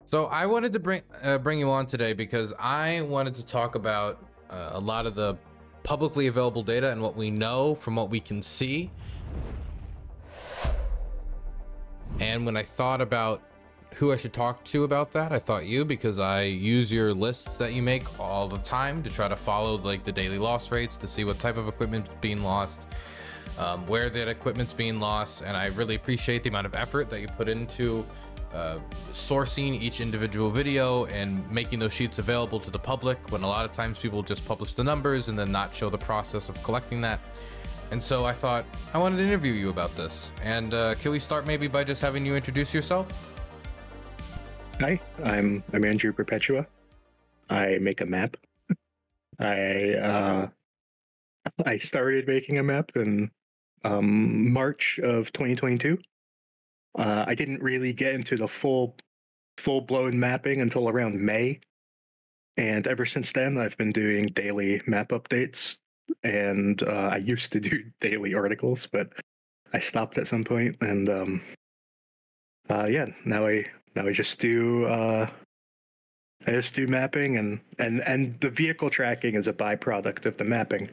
So I wanted to bring you on today because I wanted to talk about a lot of the publicly available data and what we know from what we can see. And when I thought about who I should talk to about that, I thought you, because I use your lists that you make all the time to try to follow like the daily loss rates to see what type of equipment's being lost, where that equipment's being lost. And I really appreciate the amount of effort that you put into sourcing each individual video and making those sheets available to the public, when a lot of times people just publish the numbers and then not show the process of collecting that. And so I thought I wanted to interview you about this. And can we start maybe by just having you introduce yourself? Hi, I'm Andrew Perpetua. I make a map. I started making a map in March of 2022. I didn't really get into the full-blown mapping until around May, and ever since then I've been doing daily map updates. And I used to do daily articles, but I stopped at some point. And yeah, now I just do mapping, and the vehicle tracking is a byproduct of the mapping.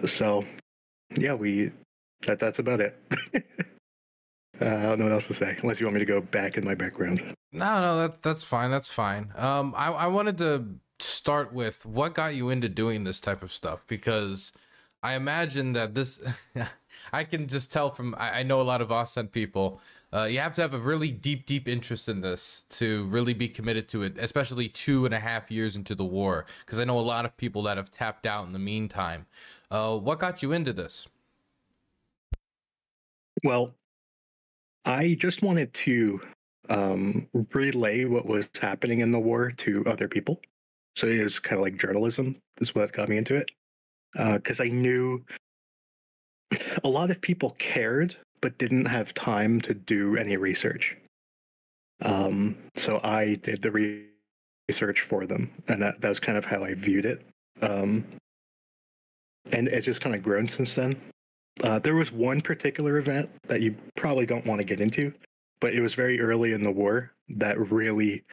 So yeah, that's about it. I don't know what else to say, unless you want me to go back in my background. No, that's fine. That's fine. I wanted to start with what got you into doing this type of stuff, because I imagine that this, I can just tell from, I know a lot of Austin people, you have to have a really deep interest in this to really be committed to it, especially 2.5 years into the war, because I know a lot of people that have tapped out in the meantime. What got you into this? Well, I just wanted to relay what was happening in the war to other people. So it was kind of like journalism is what got me into it. Because I knew a lot of people cared, but didn't have time to do any research. So I did the research for them, and that was kind of how I viewed it. And it's just kind of grown since then. There was one particular event that you probably don't want to get into, but it was very early in the war that really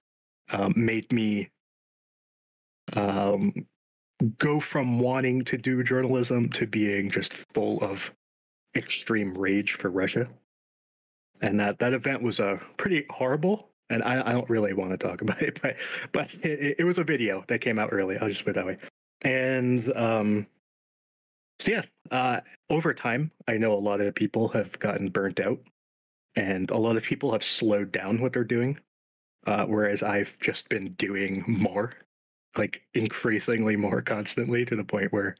made me go from wanting to do journalism to being just full of extreme rage for Russia. And that event was pretty horrible, and I don't really want to talk about it, but it was a video that came out early. I'll just put it that way. And so yeah, over time, I know a lot of people have gotten burnt out, and a lot of people have slowed down what they're doing, whereas I've just been doing more, like increasingly more constantly, to the point where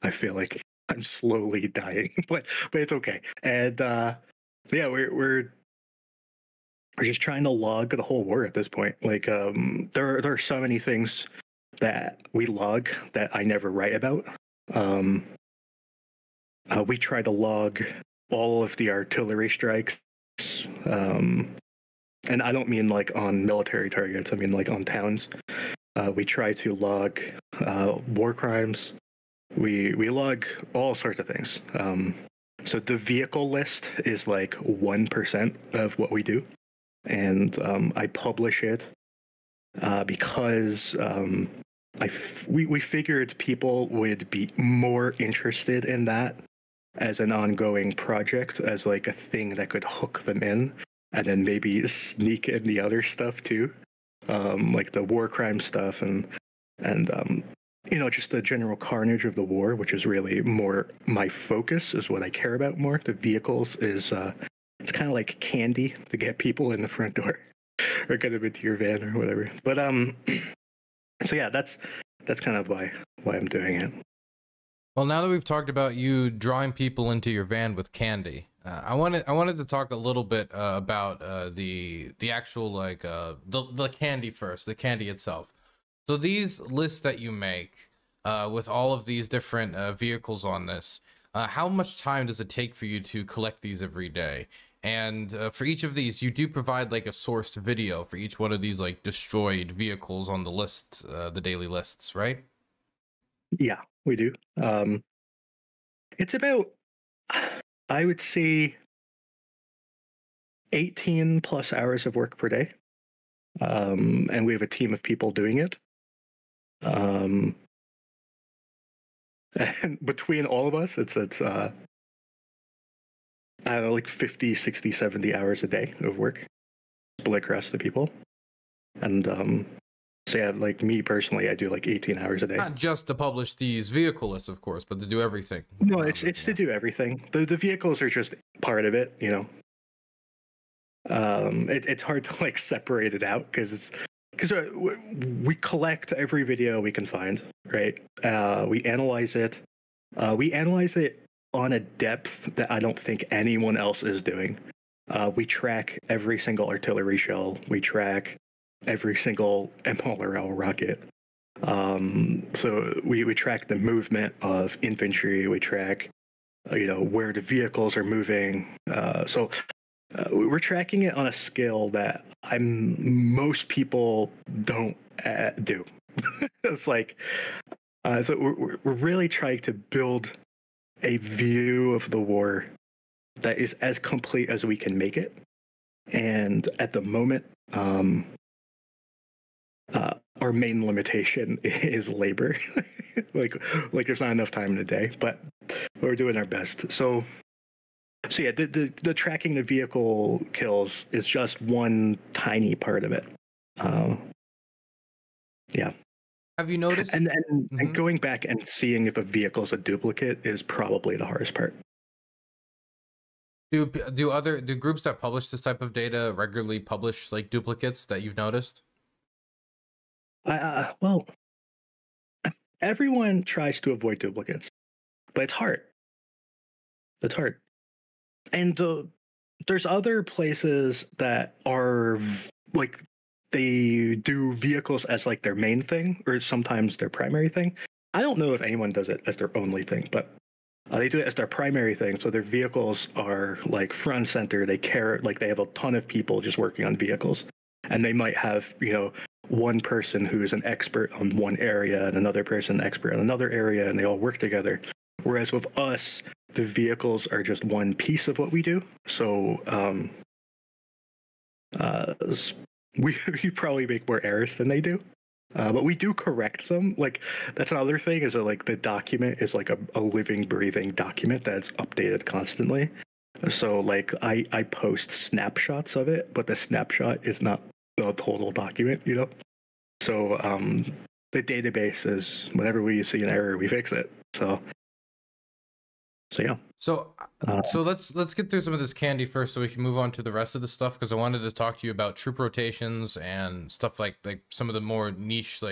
I feel like I'm slowly dying, but it's okay. And so yeah, we're just trying to log the whole war at this point. Like there are so many things that we log that I never write about. We try to log all of the artillery strikes, and I don't mean like on military targets. I mean like on towns. We try to log war crimes. We log all sorts of things. So the vehicle list is like 1% of what we do, and I publish it because we figured people would be more interested in that as an ongoing project, as like a thing that could hook them in, and then maybe sneak in the other stuff too, like the war crime stuff and you know, just the general carnage of the war, which is really more my focus, is what I care about more. The vehicles is it's kind of like candy to get people in the front door or get them into your van or whatever. But so yeah, that's kind of why I'm doing it. Well, now that we've talked about you drawing people into your van with candy, I wanted to talk a little bit about the actual like the candy first, the candy itself. So these lists that you make with all of these different vehicles on this, how much time does it take for you to collect these every day? And for each of these, you do provide like a sourced video for each one of these like destroyed vehicles on the list, the daily lists, right? Yeah, we do. It's about, I would say, 18 plus hours of work per day. and we have a team of people doing it. And between all of us, it's I don't know, like 50, 60, 70 hours a day of work split across the people. And so yeah, like me personally, I do like 18 hours a day. Not just to publish these vehicle lists, of course, but to do everything. No, it's to do everything. The vehicles are just part of it, you know. It's hard to like separate it out because we collect every video we can find, right? We analyze it. We analyze it on a depth that I don't think anyone else is doing. We track every single artillery shell. We track every single MLRL rocket. So we track the movement of infantry. We track, where the vehicles are moving. So we're tracking it on a scale that most people don't do. It's like, so we're really trying to build a view of the war that is as complete as we can make it. And at the moment, our main limitation is labor. like there's not enough time in the day, but we're doing our best. So yeah, the tracking the vehicle kills is just one tiny part of it. Yeah. Have you noticed? And going back and seeing if a vehicle's a duplicate is probably the hardest part. Do groups that publish this type of data regularly publish like duplicates that you've noticed? Well, everyone tries to avoid duplicates, but it's hard. It's hard. And there's other places that are like they do vehicles as like their main thing or sometimes their primary thing. I don't know if anyone does it as their only thing, but they do it as their primary thing. So their vehicles are like front and center. They care, like they have a ton of people just working on vehicles, and they might have, one person who is an expert on one area and another person expert on another area, and they all work together. Whereas with us, the vehicles are just one piece of what we do. So we probably make more errors than they do. But we do correct them. Like that's another thing is that like the document is like a living, breathing document that's updated constantly. So like I post snapshots of it, but the snapshot is not the total document, So the database is whenever we see an error, we fix it. So yeah. So let's get through some of this candy first, so we can move on to the rest of the stuff. Because I wanted to talk to you about troop rotations and stuff like some of the more niche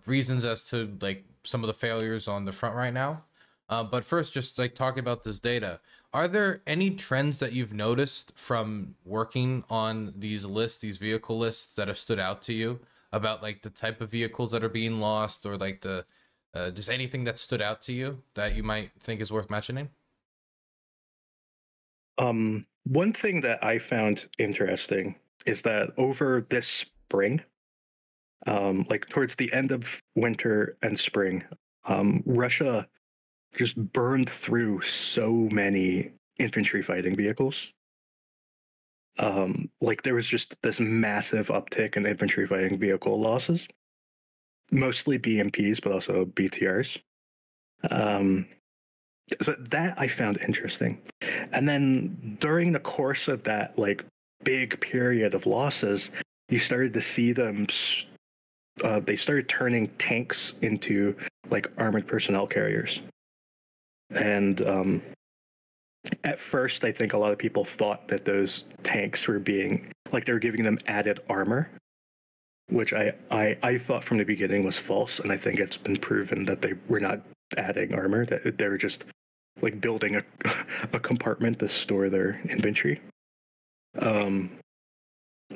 reasons as to like some of the failures on the front right now. But first, just like talking about this data, are there any trends that you've noticed from working on these lists, these vehicle lists, that have stood out to you about like the type of vehicles that are being lost, or like the just anything that stood out to you that you might think is worth mentioning? One thing that I found interesting is that over this spring, like towards the end of winter and spring, Russia just burned through so many infantry fighting vehicles. Like there was just this massive uptick in infantry fighting vehicle losses, mostly BMPs, but also BTRs. So that I found interesting. And then during the course of that like big period of losses, you started to see them. They started turning tanks into like armored personnel carriers. And at first, I think a lot of people thought that those tanks were being like they were giving them added armor, which I thought from the beginning was false, and I think it's been proven that they were not adding armor; that they were just like building a compartment to store their infantry. So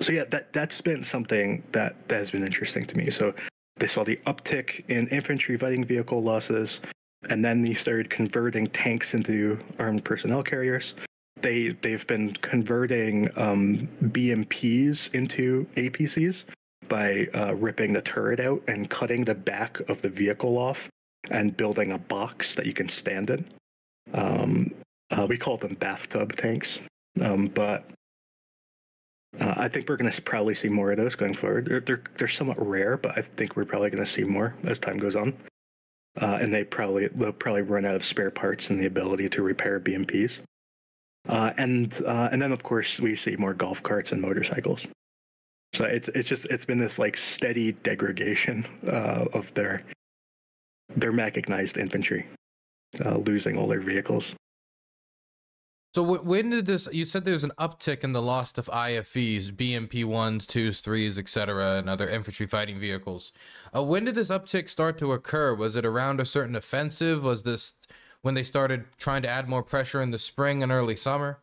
yeah, that's been something that has been interesting to me. So they saw the uptick in infantry fighting vehicle losses, and then they started converting tanks into armed personnel carriers. They've been converting BMPs into APCs by ripping the turret out and cutting the back of the vehicle off and building a box that you can stand in. We call them bathtub tanks, but I think we're going to probably see more of those going forward. They're somewhat rare, but I think we're probably going to see more as time goes on. And they'll probably run out of spare parts and the ability to repair BMPs. And then of course we see more golf carts and motorcycles. So it's been this like steady degradation of their mechanized infantry, losing all their vehicles. So when did this? You said there's an uptick in the loss of IFVs, BMP 1s, 2s, 3s, etc., and other infantry fighting vehicles. When did this uptick start to occur? Was it around a certain offensive? Was this when they started trying to add more pressure in the spring and early summer?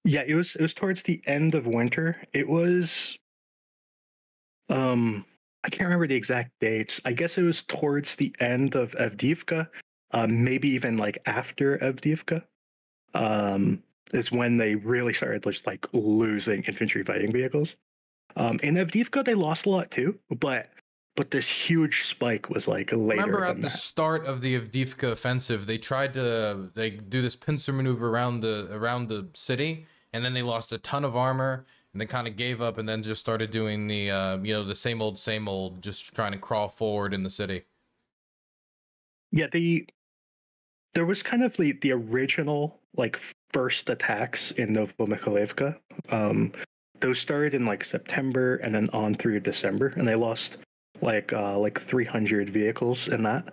Yeah, it was towards the end of winter. It was, I can't remember the exact dates. I guess it was towards the end of Avdiivka, maybe even like after Avdiivka. Is when they really started just like losing infantry fighting vehicles. In Avdiivka, they lost a lot too, but this huge spike was like later. Remember at the start of the Avdiivka offensive, they tried to do this pincer maneuver around the city, and then they lost a ton of armor, and they kind of gave up, and then just started doing the the same old, just trying to crawl forward in the city. Yeah, there was kind of the original like first attacks in Novomikhailivka. Those started in like September and then on through December, and they lost like 300 vehicles in that.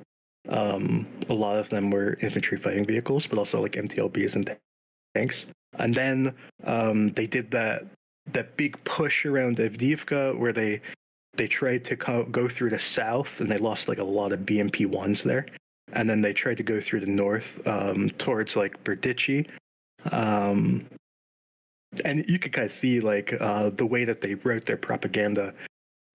A lot of them were infantry fighting vehicles, but also like MTLBs and tanks. And then they did that big push around Avdiivka where they tried to go through the south, and they lost like a lot of BMP 1s there. And then they tried to go through the north towards like Berdichi. And you could kind of see like the way that they wrote their propaganda.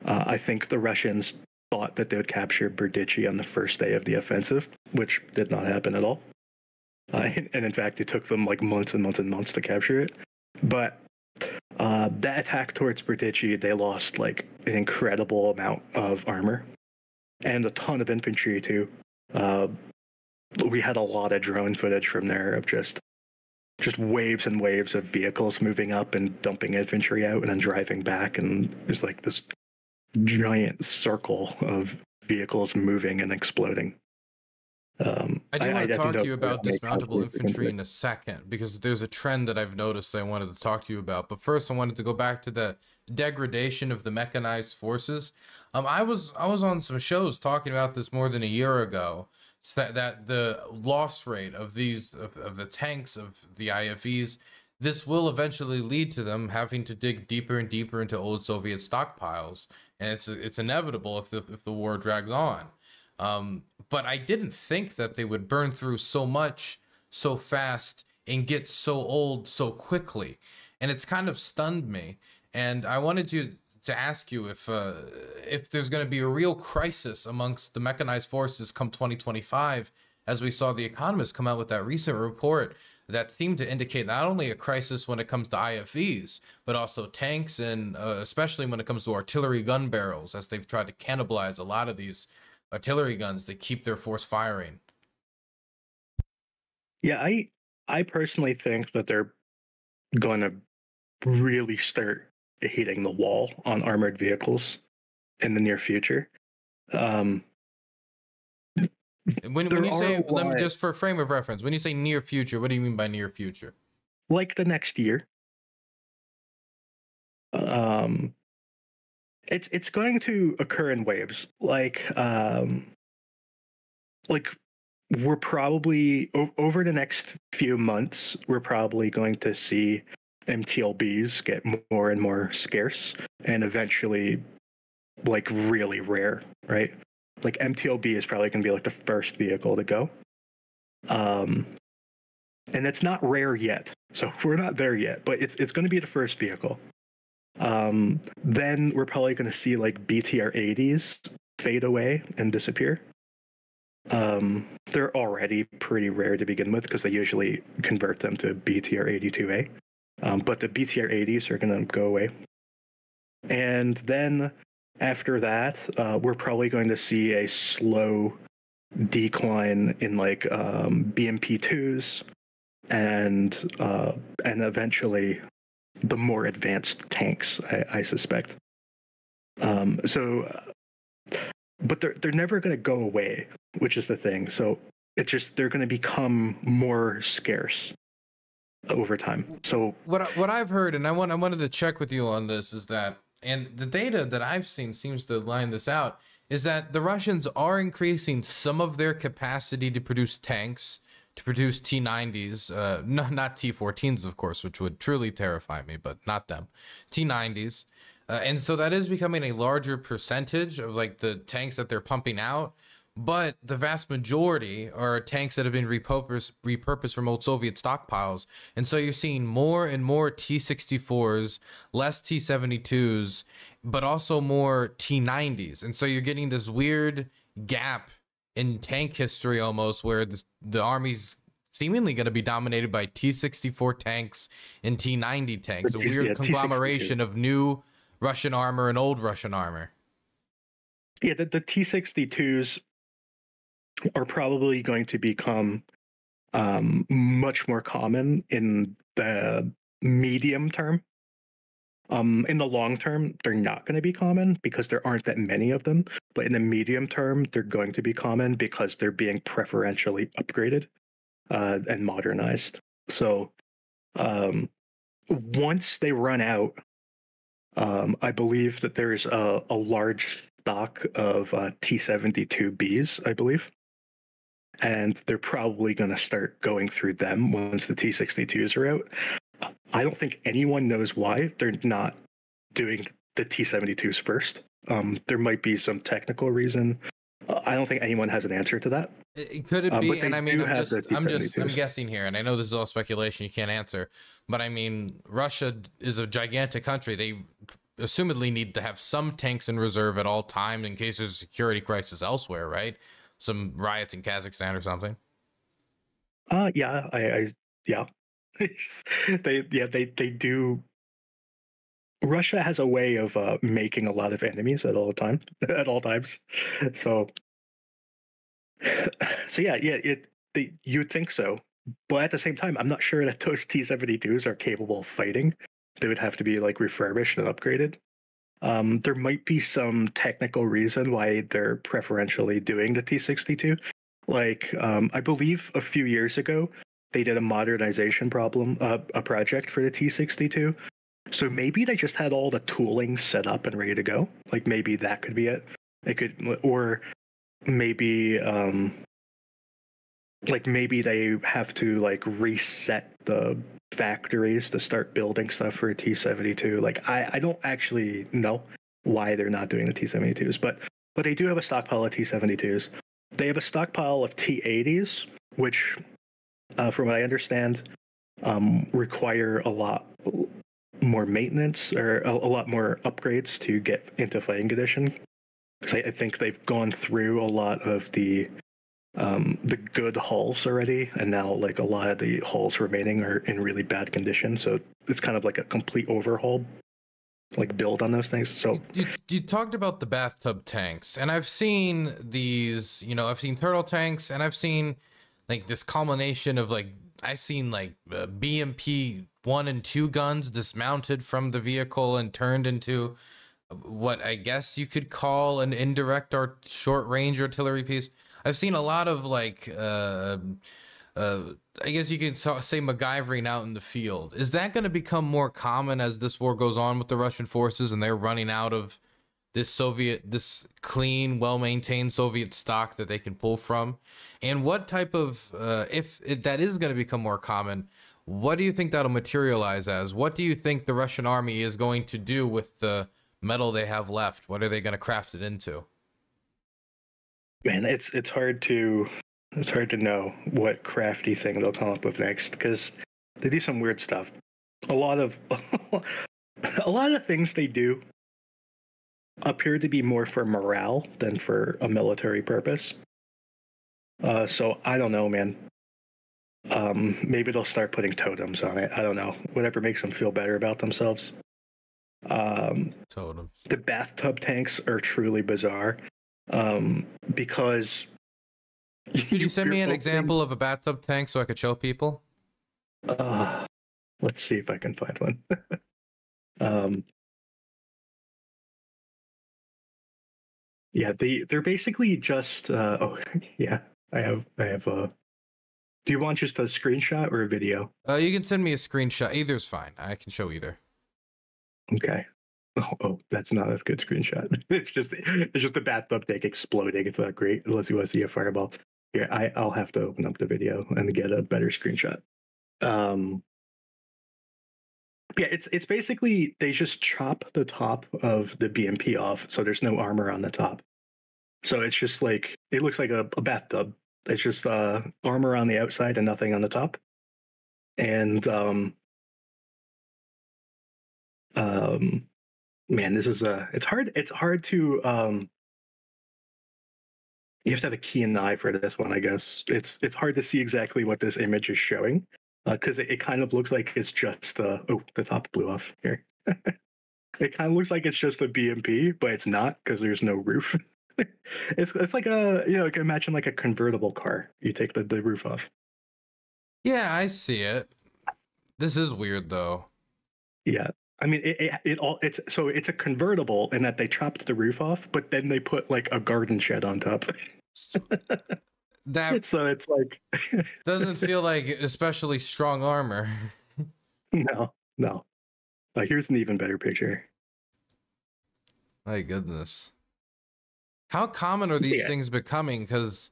I think the Russians thought that they would capture Berdichi on the first day of the offensive, which did not happen at all. And in fact, it took them like months and months and months to capture it. But that attack towards Berdichi, they lost like an incredible amount of armor and a ton of infantry too. We had a lot of drone footage from there of just waves and waves of vehicles moving up and dumping infantry out and then driving back, and there's like this giant circle of vehicles moving and exploding. I do want to talk to you about dismountable infantry in a second, because there's a trend that I've noticed that I wanted to talk to you about. But first, I wanted to go back to the degradation of the mechanized forces. I was on some shows talking about this more than a year ago. That the loss rate of the tanks, of the IFVs, this will eventually lead to them having to dig deeper and deeper into old Soviet stockpiles, and it's inevitable if the war drags on. But I didn't think that they would burn through so much so fast and get so old so quickly, and it's kind of stunned me. And I wanted to ask you if there's going to be a real crisis amongst the mechanized forces come 2025, as we saw The Economist come out with that recent report that seemed to indicate not only a crisis when it comes to IFVs, but also tanks, and especially when it comes to artillery gun barrels, as they've tried to cannibalize a lot of these artillery guns to keep their force firing. Yeah, I personally think that they're going to really start hitting the wall on armored vehicles in the near future. When you say, let me just for frame of reference, when you say near future, what do you mean by near future? Like the next year. It's going to occur in waves. Like we're probably over the next few months, we're probably going to see MTLBs get more and more scarce and eventually like really rare, right? Like MTLB is probably going to be like the first vehicle to go. And it's not rare yet. So we're not there yet, but it's going to be the first vehicle. Then we're probably going to see like BTR-80s fade away and disappear. They're already pretty rare to begin with because they usually convert them to BTR-82A. But the BTR-80s are going to go away. And then after that, we're probably going to see a slow decline in like BMP-2s and eventually the more advanced tanks, I suspect. But they're never going to go away, which is the thing. So it's just they're going to become more scarce over time. So what I've heard, and I wanted to check with you on this, is that, and the data that I've seen seems to line this out, is that the Russians are increasing some of their capacity to produce tanks, to produce T-90s, not T-14s, of course, which would truly terrify me, but not them, T-90s. And so that is becoming a larger percentage of like the tanks that they're pumping out. But the vast majority are tanks that have been repurposed from old Soviet stockpiles. And so you're seeing more and more T-64s, less T-72s, but also more T-90s. And so you're getting this weird gap in tank history almost, where the Army's seemingly going to be dominated by T-64 tanks and T-90 tanks. A weird conglomeration of new Russian armor and old Russian armor. Yeah, the T-62s are probably going to become much more common in the medium term. In the long term, they're not going to be common because there aren't that many of them. But in the medium term, they're going to be common because they're being preferentially upgraded and modernized. So once they run out, I believe that there's a large stock of T-72Bs, I believe. And they're probably going to start going through them once the T-62s are out. I don't think anyone knows why they're not doing the T-72s first. There might be some technical reason. I don't think anyone has an answer to that. Could it be? And I mean, I'm guessing here, and I know this is all speculation. You can't answer, but I mean, Russia is a gigantic country. They assumedly need to have some tanks in reserve at all time in case there's a security crisis elsewhere, right? Some riots in Kazakhstan or something. Yeah, yeah. they do. Russia has a way of making a lot of enemies at all times. So yeah, you'd think so, but at the same time, I'm not sure that those T-72s are capable of fighting. They would have to be like refurbished and upgraded. There might be some technical reason why they're preferentially doing the T-62. Like, I believe a few years ago, they did a modernization project for the T-62. So maybe they just had all the tooling set up and ready to go. Like maybe that could be it. It could, or maybe, maybe they have to like reset the factories to start building stuff for a T-72. Like I don't actually know why they're not doing the T-72s, but they do have a stockpile of T-72s. They have a stockpile of T-80s, which, from what I understand, require a lot more maintenance or a lot more upgrades to get into fighting condition. Because I think they've gone through a lot of the good hulls already, and now like a lot of the hulls remaining are in really bad condition. So it's kind of like a complete overhaul, like build on those things. So you talked about the bathtub tanks, and I've seen these, I've seen turtle tanks, and I've seen like this culmination of like, I've seen like BMP 1 and 2 guns dismounted from the vehicle and turned into what I guess you could call an indirect or short range artillery piece. I've seen a lot of like, I guess you could say MacGyvering out in the field. Is that going to become more common as this war goes on with the Russian forces and they're running out of this clean, well-maintained Soviet stock that they can pull from? And what type of, if that is going to become more common, what do you think that'll materialize as? What do you think the Russian army is going to do with the metal they have left? What are they going to craft it into? Man, it's hard to know what crafty thing they'll come up with next, because they do some weird stuff. A lot of the things they do appear to be more for morale than for a military purpose. So I don't know, man. Maybe they'll start putting totems on it. I don't know. Whatever makes them feel better about themselves. Totems. The bathtub tanks are truly bizarre. Because could you send me an example of a bathtub tank so I could show people? Let's see if I can find one. um, yeah, they're basically just. Oh, yeah. I have. Do you want just a screenshot or a video? You can send me a screenshot. Either's fine. I can show either. Okay. Oh, that's not a good screenshot. It's just the bathtub tank exploding. It's not great unless you want to see a fireball. Here, I'll have to open up the video and get a better screenshot. Yeah, it's basically they just chop the top of the BMP off, so there's no armor on the top. So it's just like it looks like a bathtub. It's just armor on the outside and nothing on the top. And man, this is it's hard to you have to have a keen eye for this one, I guess. It's hard to see exactly what this image is showing because it kind of looks like it's just oh, the top blew off here. It kind of looks like it's just a BMP, but it's not because there's no roof. It's like a, you know, like imagine like a convertible car. You take the roof off. Yeah, I see it. This is weird though. Yeah. I mean, it's a convertible in that they chopped the roof off, but then they put like a garden shed on top. That so it's like doesn't feel like especially strong armor. No. Here's an even better picture. My goodness. How common are these things becoming? Because,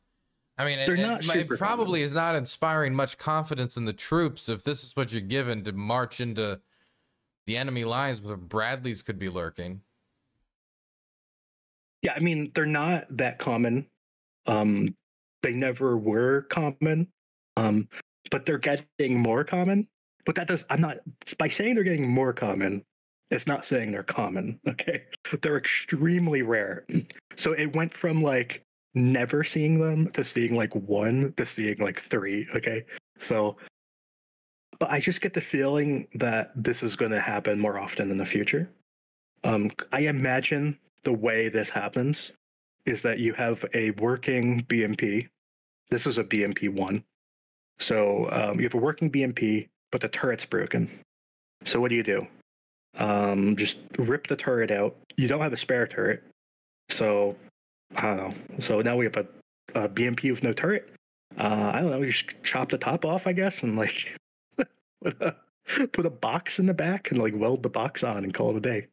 I mean, it probably is not inspiring much confidence in the troops if this is what you're given to march into the enemy lines where Bradleys could be lurking. Yeah, I mean, they're not that common. They never were common, but they're getting more common. But by saying they're getting more common, it's not saying they're common, okay? They're extremely rare. So it went from like never seeing them to seeing like one to seeing like three, okay? So, but I just get the feeling that this is going to happen more often in the future. I imagine the way this happens is that you have a working BMP. This is a BMP-1. So you have a working BMP, but the turret's broken. So what do? Just rip the turret out. You don't have a spare turret. So, I don't know. So now we have a BMP with no turret. I don't know. You just chop the top off, I guess, and like put a box in the back and like weld the box on and call it a day.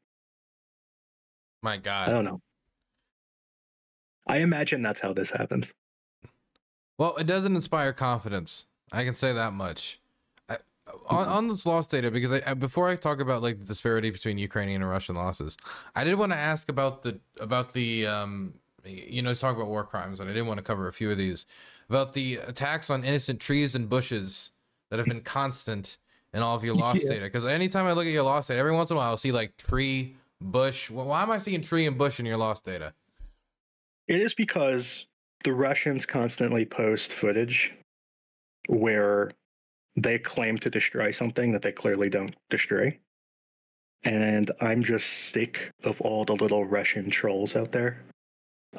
My God. I don't know. I imagine that's how this happens. Well, it doesn't inspire confidence. I can say that much. On this loss data, because before I talk about like the disparity between Ukrainian and Russian losses, I did want to ask about the you know, talk about war crimes, and I did want to cover a few of these about the attacks on innocent trees and bushes that have been constant in all of your loss data. Because anytime I look at your loss data, every once in a while I'll see like tree, bush. Why am I seeing tree and bush in your loss data? It is because the Russians constantly post footage where they claim to destroy something that they clearly don't destroy. And I'm just sick of all the little Russian trolls out there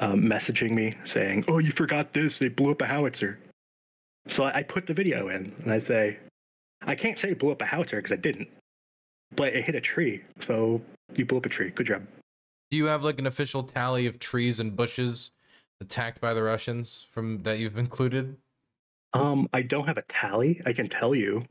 messaging me saying, oh, you forgot this, they blew up a howitzer. So I put the video in and I say, I can't say it blew up a howitzer because I didn't, but it hit a tree. So you blew up a tree. Good job. Do you have like an official tally of trees and bushes attacked by the Russians from that you've included? I don't have a tally. I can tell you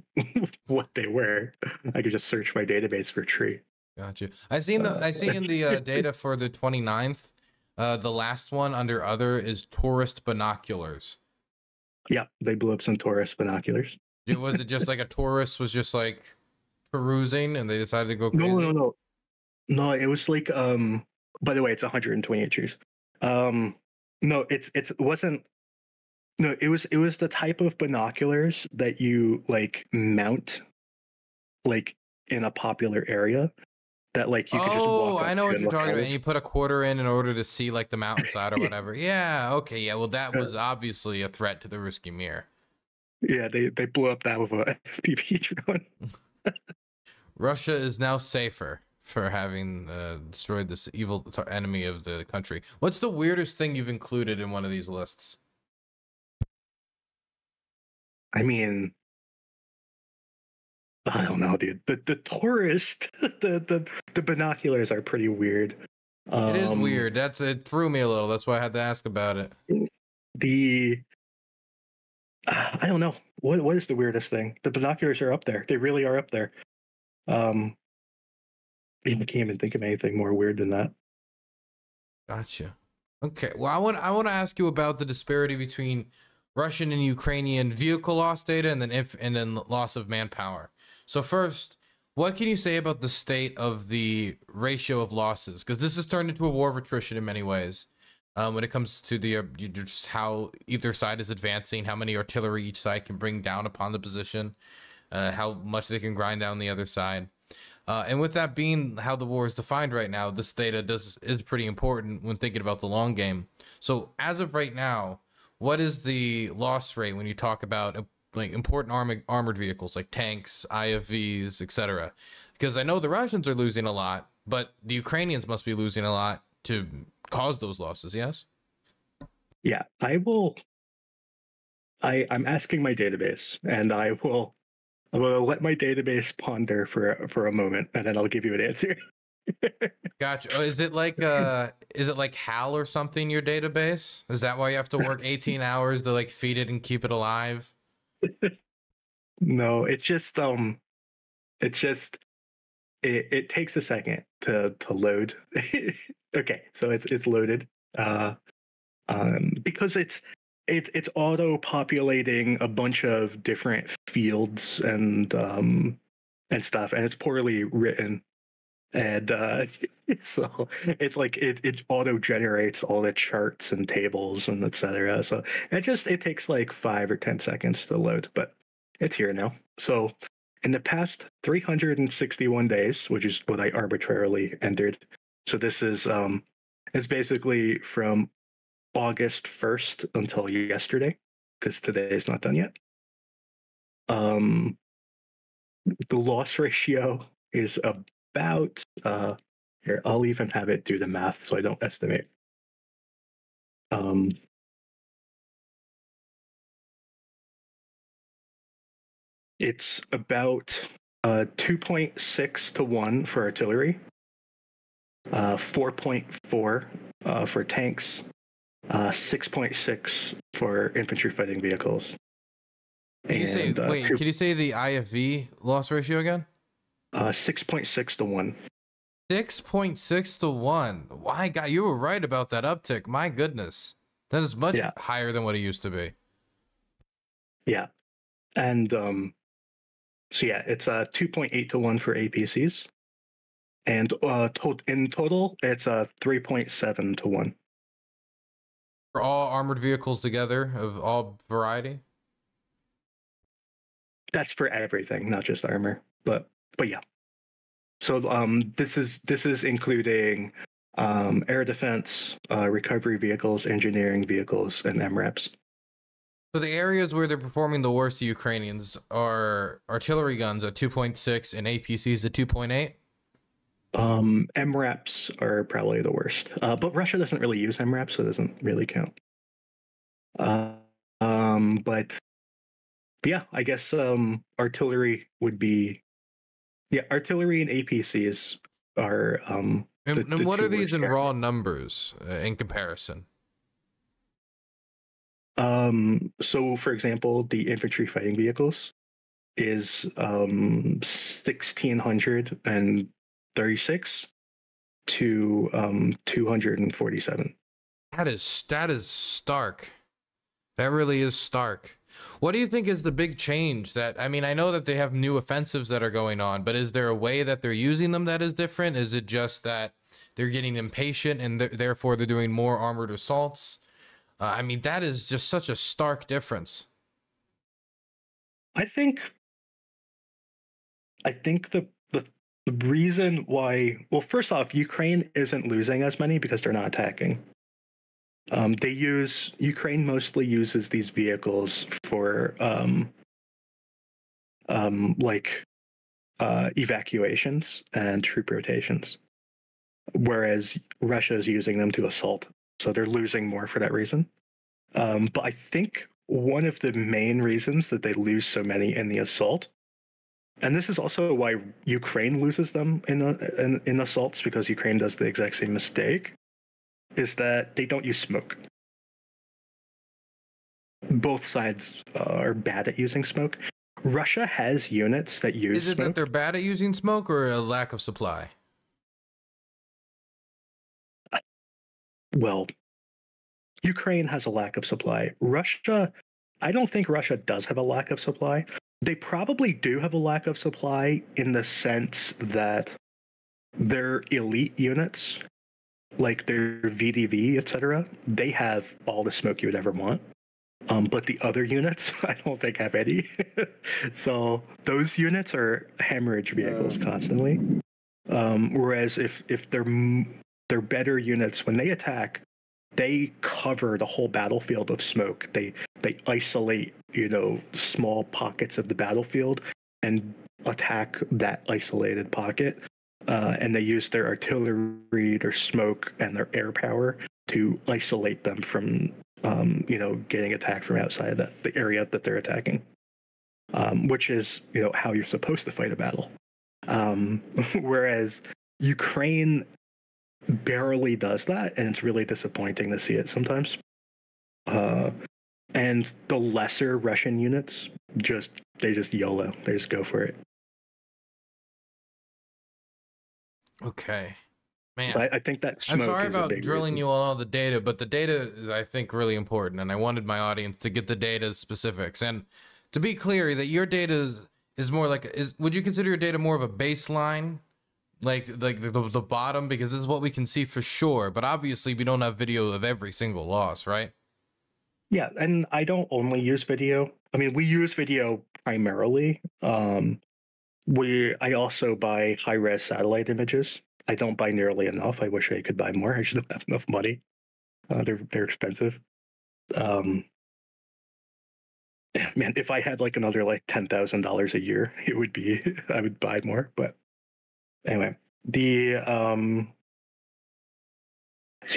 what they were. I could just search my database for tree. Got you. I see in the data for the 29th, the last one under other is tourist binoculars. Yeah, they blew up some tourist binoculars. Was it just like a tourist was just like perusing and they decided to go crazy? No, it was like by the way, it's 128 trees. No, it wasn't. No, it was the type of binoculars that you like mount like in a popular area that like you could just walk up I know what you're talking about. And you put a quarter in order to see like the mountainside or whatever. Yeah, okay, yeah. Well, that was obviously a threat to the Ruski Mir. Yeah, they blew up that with a FPV drone. Russia is now safer for having destroyed this evil enemy of the country. What's the weirdest thing you've included in one of these lists? I mean, I don't know, dude. The tourist, the binoculars are pretty weird. It is weird. It threw me a little. That's why I had to ask about it. The I don't know what is the weirdest thing. The binoculars are up there. They really are up there. I can't even think of anything more weird than that. Gotcha. Okay. Well, I want to ask you about the disparity between Russian and Ukrainian vehicle loss data, and then loss of manpower. So first, what can you say about the state of the ratio of losses? Because this has turned into a war of attrition in many ways. When it comes to the just how either side is advancing, how many artillery each side can bring down upon the position, how much they can grind down the other side. And with that being how the war is defined right now, this data is pretty important when thinking about the long game. So as of right now, what is the loss rate when you talk about like important armored vehicles like tanks, IFVs, etc.? Because I know the Russians are losing a lot, but the Ukrainians must be losing a lot to cause those losses. Yes. Yeah, I'm asking my database, and I'm gonna let my database ponder for a moment, and then I'll give you an answer. Gotcha. Oh, is it like HAL or something, your database? Is that why you have to work 18 hours to like feed it and keep it alive? No, it takes a second to load. Okay, so it's loaded. Because it's auto populating a bunch of different fields and stuff, and it's poorly written, and so it's like it auto generates all the charts and tables and etc. So it takes like 5 or 10 seconds to load, but it's here now. So in the past 361 days, which is what I arbitrarily entered, so this is it's basically from August 1st until yesterday, because today is not done yet. The loss ratio is about here, I'll even have it do the math so I don't estimate. It's about 2.6 to 1 for artillery, 4.4 for tanks, 6.6 for infantry fighting vehicles. Can you say can you say the IFV loss ratio again? 6.6 to 1. 6.6 to 1. Why, God, you were right about that uptick. My goodness, that is much higher than what it used to be. Yeah, and so yeah, it's 2.8 to 1 for APCs, and in total, it's 3.7 to 1 for all armored vehicles together of all variety. That's for everything, not just armor, but yeah. So this is including air defense, recovery vehicles, engineering vehicles, and MREPs. So the areas where they're performing the worst, the Ukrainians, are artillery guns at 2.6 and APCs at 2.8. MREPs are probably the worst, but Russia doesn't really use MREPs, so it doesn't really count. But yeah, I guess artillery would be, artillery and APCs are and what are these in raw numbers in comparison? So for example, the infantry fighting vehicles is 1,636 to 247. That is stark. That really is stark. What do you think is the big change that, I mean, I know that they have new offensives that are going on, but is there a way that they're using them that is different? Is it just that they're getting impatient and therefore they're doing more armored assaults? I mean, that is just such a stark difference. I think the reason why, well, first off, Ukraine isn't losing as many because they're not attacking. Ukraine mostly uses these vehicles for evacuations and troop rotations, whereas Russia is using them to assault. So they're losing more for that reason. But I think one of the main reasons that they lose so many in the assault And this is also why Ukraine loses them in assaults, because Ukraine does the exact same mistake, is that they don't use smoke. Both sides are bad at using smoke. Russia has units that use Is it smoke. that they're bad at using smoke or a lack of supply? Well, Ukraine has a lack of supply. Russia, I don't think Russia does have a lack of supply. They probably do have a lack of supply in the sense that their elite units, like their VDV, etc., they have all the smoke you would ever want. But the other units, I don't think have any. So those units are hemorrhage vehicles constantly. Whereas if they're better units, when they attack, they cover the whole battlefield of smoke. They isolate, small pockets of the battlefield and attack that isolated pocket. And they use their artillery, their smoke, and their air power to isolate them from, getting attacked from outside the area that they're attacking. Which is, how you're supposed to fight a battle. Whereas Ukraine barely does that, and it's really disappointing to see it sometimes. And the lesser Russian units just YOLO. They just go for it. Okay. Man, I think that I'm smoke sorry is a about big drilling reason. you on all the data, but the data is, I think, really important, and I wanted my audience to get the data specifics. And to be clear, that your data is more like, would you consider your data more of a baseline, like the bottom, because this is what we can see for sure, but obviously we don't have video of every single loss, right? Yeah, and I don't only use video. I mean, we use video primarily. I also buy high-res satellite images. I don't buy nearly enough. I wish I could buy more. I just don't have enough money. They're expensive. Man, if I had another $10,000 a year, it would be I would buy more. But anyway, so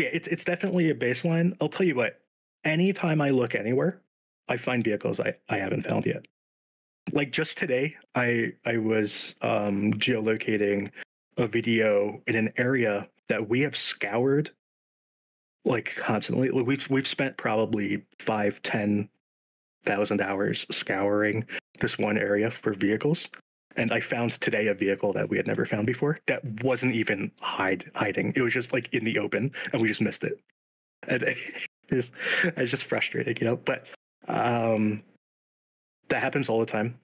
yeah, it's definitely a baseline. I'll tell you what. Anytime I look anywhere, I find vehicles I haven't found yet. Like just today, I was geolocating a video in an area that we have scoured constantly. We've spent probably 5,000-10,000 hours scouring this one area for vehicles, and I found today a vehicle that we had never found before that wasn't even hiding. It was just in the open, and we just missed it. And it's just frustrating, But that happens all the time.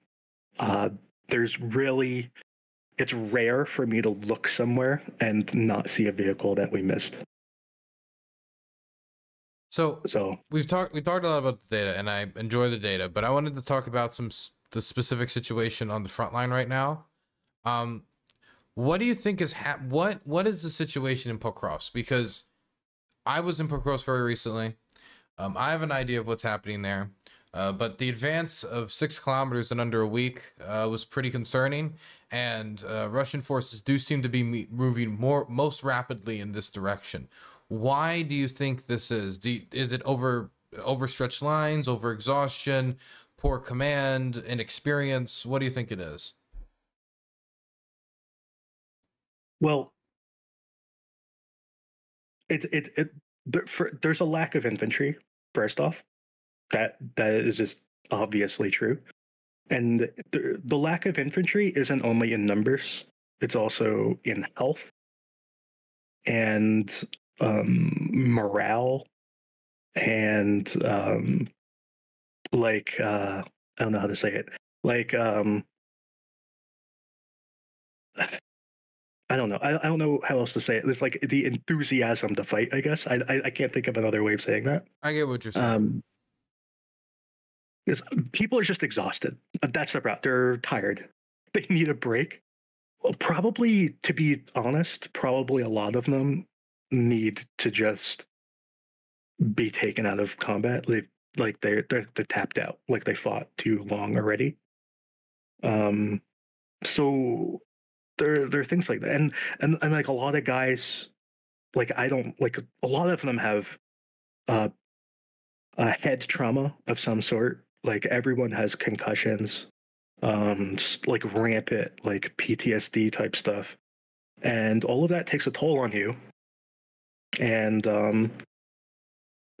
It's rare for me to look somewhere and not see a vehicle that we missed. So we talked a lot about the data, and I enjoy the data, but I wanted to talk about the specific situation on the front line right now. What do you think is what is the situation in Pokrovsk? Because I was in Pokrovsk very recently. I have an idea of what's happening there. But the advance of 6 kilometers in under a week was pretty concerning, and Russian forces do seem to be moving most rapidly in this direction. Why do you think this is? Is it overstretched lines, over exhaustion, poor command, inexperience? What do you think it is? Well, there's a lack of infantry. First off, that is just obviously true. And the lack of infantry isn't only in numbers, it's also in health and morale and I don't know how to say it. I don't know. I don't know how else to say it. It's the enthusiasm to fight, I guess. I can't think of another way of saying that. I get what you're saying. People are just exhausted. That's the problem. They're tired. They need a break. Well, probably, to be honest, probably a lot of them need to just be taken out of combat. They're tapped out. They fought too long already. So there are things like that, and a lot of guys, a lot of them have a head trauma of some sort. Everyone has concussions. like rampant, like PTSD type stuff, and all of that takes a toll on you. And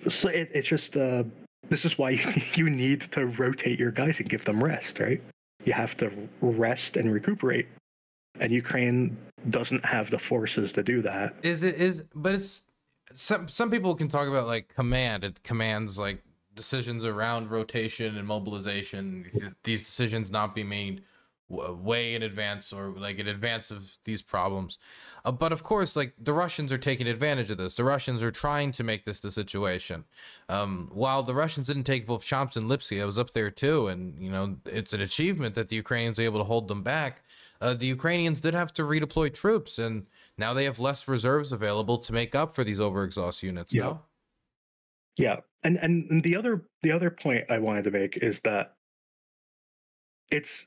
so it's just this is why you need to rotate your guys and give them rest, right? You have to rest and recuperate, and Ukraine doesn't have the forces to do that. But it's some people can talk about like command. It commands like decisions around rotation and mobilization. These decisions not be made way in advance or like in advance of these problems. But of course, like the Russians are taking advantage of this. The Russians are trying to make this the situation. While the Russians didn't take Volchamps and Lipsky, I was up there too, and you know it's an achievement that the Ukrainians were able to hold them back. The Ukrainians did have to redeploy troops, and now they have less reserves available to make up for these overexhaust units. Yeah. No? Yeah, and the other point I wanted to make is that it's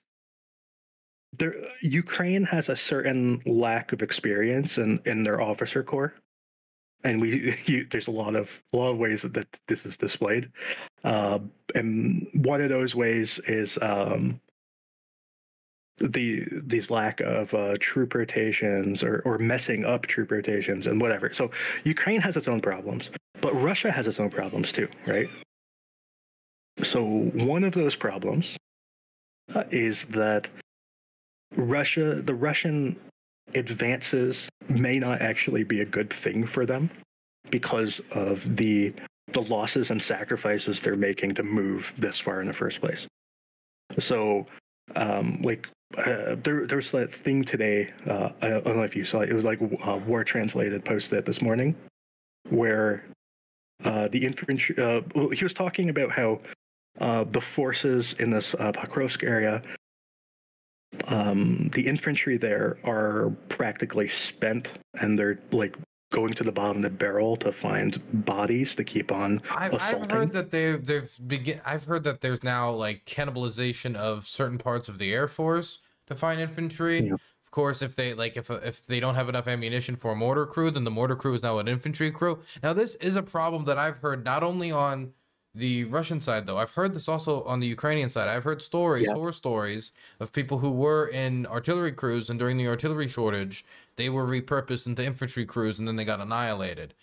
there. Ukraine has a certain lack of experience in their officer corps, and there's a lot of ways that this is displayed, and one of those ways is these lack of troop rotations or messing up troop rotations and whatever. So Ukraine has its own problems, but Russia has its own problems too, right? So one of those problems is that the Russian advances may not actually be a good thing for them because of the losses and sacrifices they're making to move this far in the first place. So there's that thing today, I don't know if you saw it, it was like War Translated posted it this morning, where the infantry, he was talking about how the forces in this Pokrovsk area, the infantry there are practically spent, and they're like going to the bottom of the barrel to find bodies to keep on assaulting. I've heard that I've heard that there's now like cannibalization of certain parts of the Air Force to find infantry. Yeah. Of course, if they don't have enough ammunition for a mortar crew, then the mortar crew is now an infantry crew. Now, this is a problem that I've heard not only on the Russian side, though. I've heard this also on the Ukrainian side. I've heard stories, horror stories of people who were in artillery crews, and during the artillery shortage, they were repurposed into infantry crews, and then they got annihilated.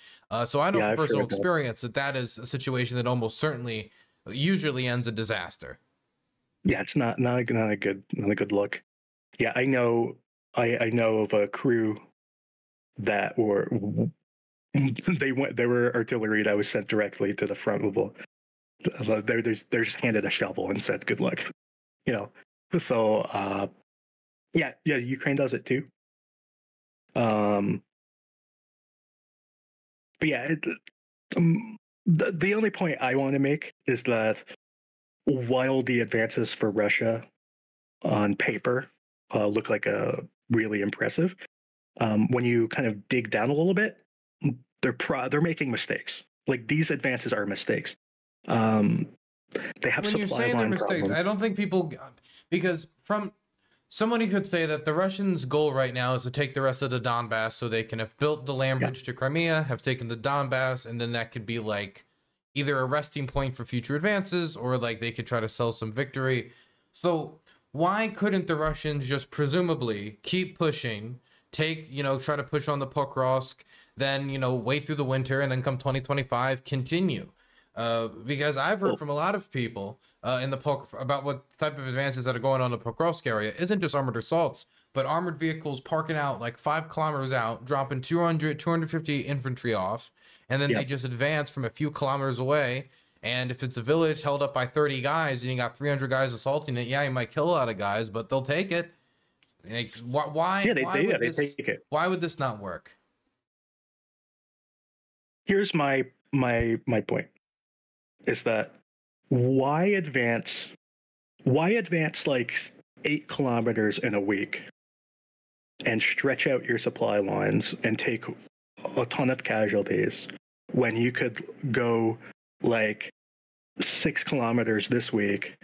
So I know from personal experience that is a situation that almost certainly usually ends in disaster. Yeah, it's not a good look. Yeah, I know of a crew that they were artillery that was sent directly to the front of they're just handed a shovel and said good luck, you know. So yeah, Ukraine does it too. But yeah, the only point I want to make is that while the advances for Russia on paper look like really impressive, when you kind of dig down a little bit, they're making mistakes. Like, these advances are mistakes. They have when you're saying they're mistakes, problems. I don't think people, because from somebody could say that the Russians' goal right now is to take the rest of the Donbass so they can have built the land bridge to Crimea, have taken the Donbass, and then that could be like either a resting point for future advances, or like they could try to sell some victory. So why couldn't the Russians just presumably keep pushing, try to push on the Pokrovsk, then, wait through the winter, and then come 2025, continue? Because I've heard from a lot of people in the about what type of advances that are going on in the Pokrovsk area isn't just armored assaults, but armored vehicles parking out like 5 kilometers out, dropping 250 infantry off, and then they just advance from a few kilometers away. And if it's a village held up by 30 guys and you got 300 guys assaulting it, you might kill a lot of guys, but they'll take it. Like, why? Yeah, they take it. Why would this not work? Here's my point. Is that why advance like 8 kilometers in a week and stretch out your supply lines and take a ton of casualties when you could go like 6 kilometers this week,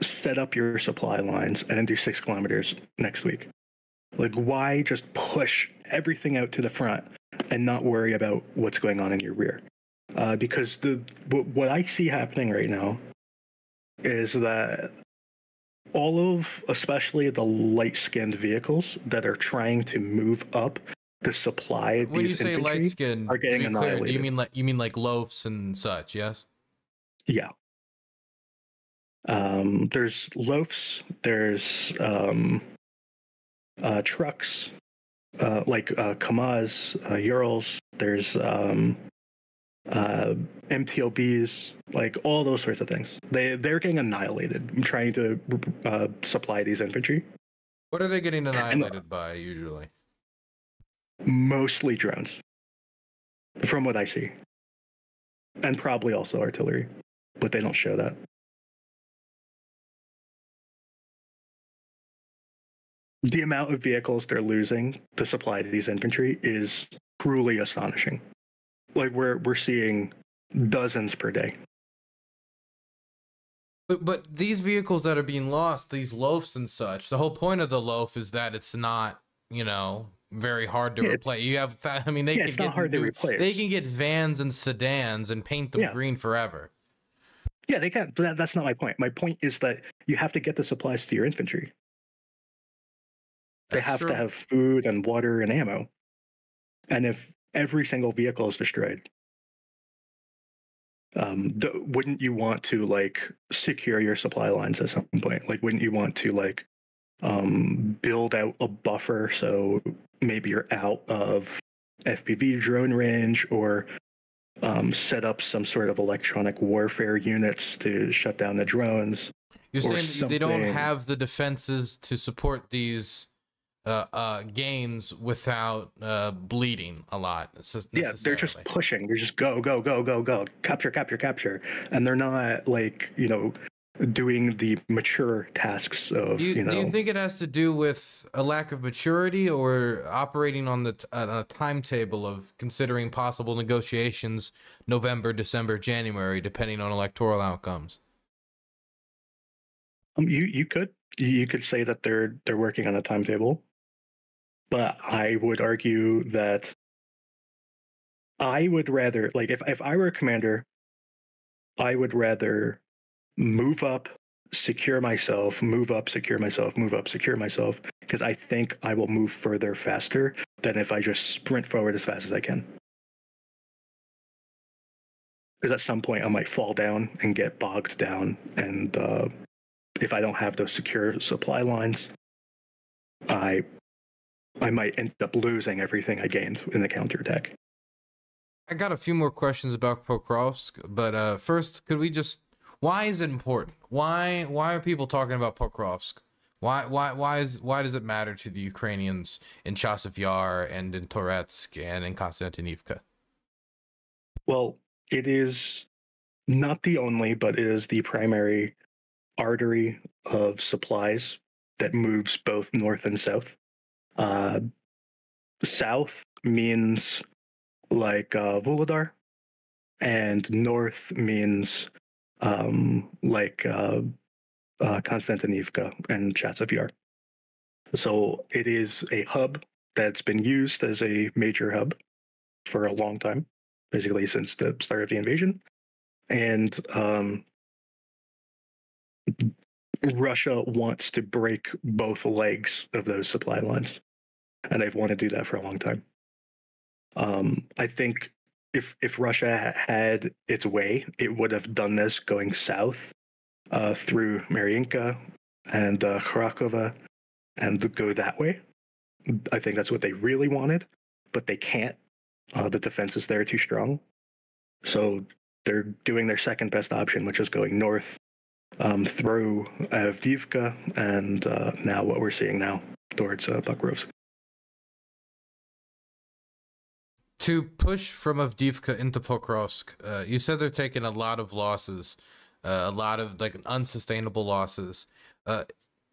set up your supply lines, and then do 6 kilometers next week? Like, why just push everything out to the front and not worry about what's going on in your rear? Because what I see happening right now is that all of, especially the light-skinned vehicles that are trying to move up to supply When you these say light infantry skin, are to getting be clear, do annihilated. you mean like loafs and such? Yes. Yeah. There's loafs, there's trucks, like Kamaz, Urals, there's MTOBs, like all those sorts of things. They're getting annihilated trying to supply these infantry. What are they getting And annihilated by usually? mostly drones, from what I see, and probably also artillery, but they don't show that. The amount of vehicles they're losing to supply to these infantry is truly astonishing. Like we're seeing dozens per day. But these vehicles that are being lost, these loafs and such, the whole point of the loaf is that it's not, you know, very hard to Yeah, replace. You have, I mean, they yeah, can it's not get hard to new, they replace. can get vans and sedans and paint them Yeah, green forever. yeah, they can. That's not my point. My point is that you have to get the supplies to your infantry. They That's have to true. have food and water and ammo. And if every single vehicle is destroyed, wouldn't you want to like secure your supply lines at some point? Like, wouldn't you want to like build out a buffer so maybe you're out of FPV drone range, or set up some sort of electronic warfare units to shut down the drones, You're or saying that they don't something? have the defenses to support these gains without bleeding a lot Yeah, they're just necessarily. pushing. They're just go, go, go, go, go, capture, capture, capture, and they're not like doing the mature tasks Do of you think it has to do with a lack of maturity or operating on on a timetable of considering possible negotiations November, December, January, depending on electoral outcomes? you could say that they're working on a timetable, but I would argue that I would rather, like, if I were a commander, I would rather move up, secure myself, move up, secure myself, move up, secure myself, because I think I will move further faster than if I just sprint forward as fast as I can. Because at some point I might fall down and get bogged down, and if I don't have those secure supply lines, I I might end up losing everything I gained in the counterattack. I got a few more questions about Pokrovsk, but first, could we just? Why is it important? Why are people talking about Pokrovsk? Why does it matter to the Ukrainians in Chasiv Yar and in Toretsk and in Konstantinivka? Well, it is not the only, but it is the primary artery of supplies that moves both north and south. Uh, South means like Vuhledar, and north means like Konstantinivka and Chasiv Yar. So it is a hub that's been used as a major hub for a long time, basically since the start of the invasion. And Russia wants to break both legs of those supply lines, and they've wanted to do that for a long time. I think if Russia had its way, it would have done this going south through Mariinka and Kharkova and go that way. I think that's what they really wanted, but they can't. The defense is there too strong. So they're doing their second best option, which is going north through Avdiivka and now what we're seeing now towards Pokrovsk. To push from Avdiivka into Pokrovsk, you said they're taking a lot of losses, a lot of like unsustainable losses.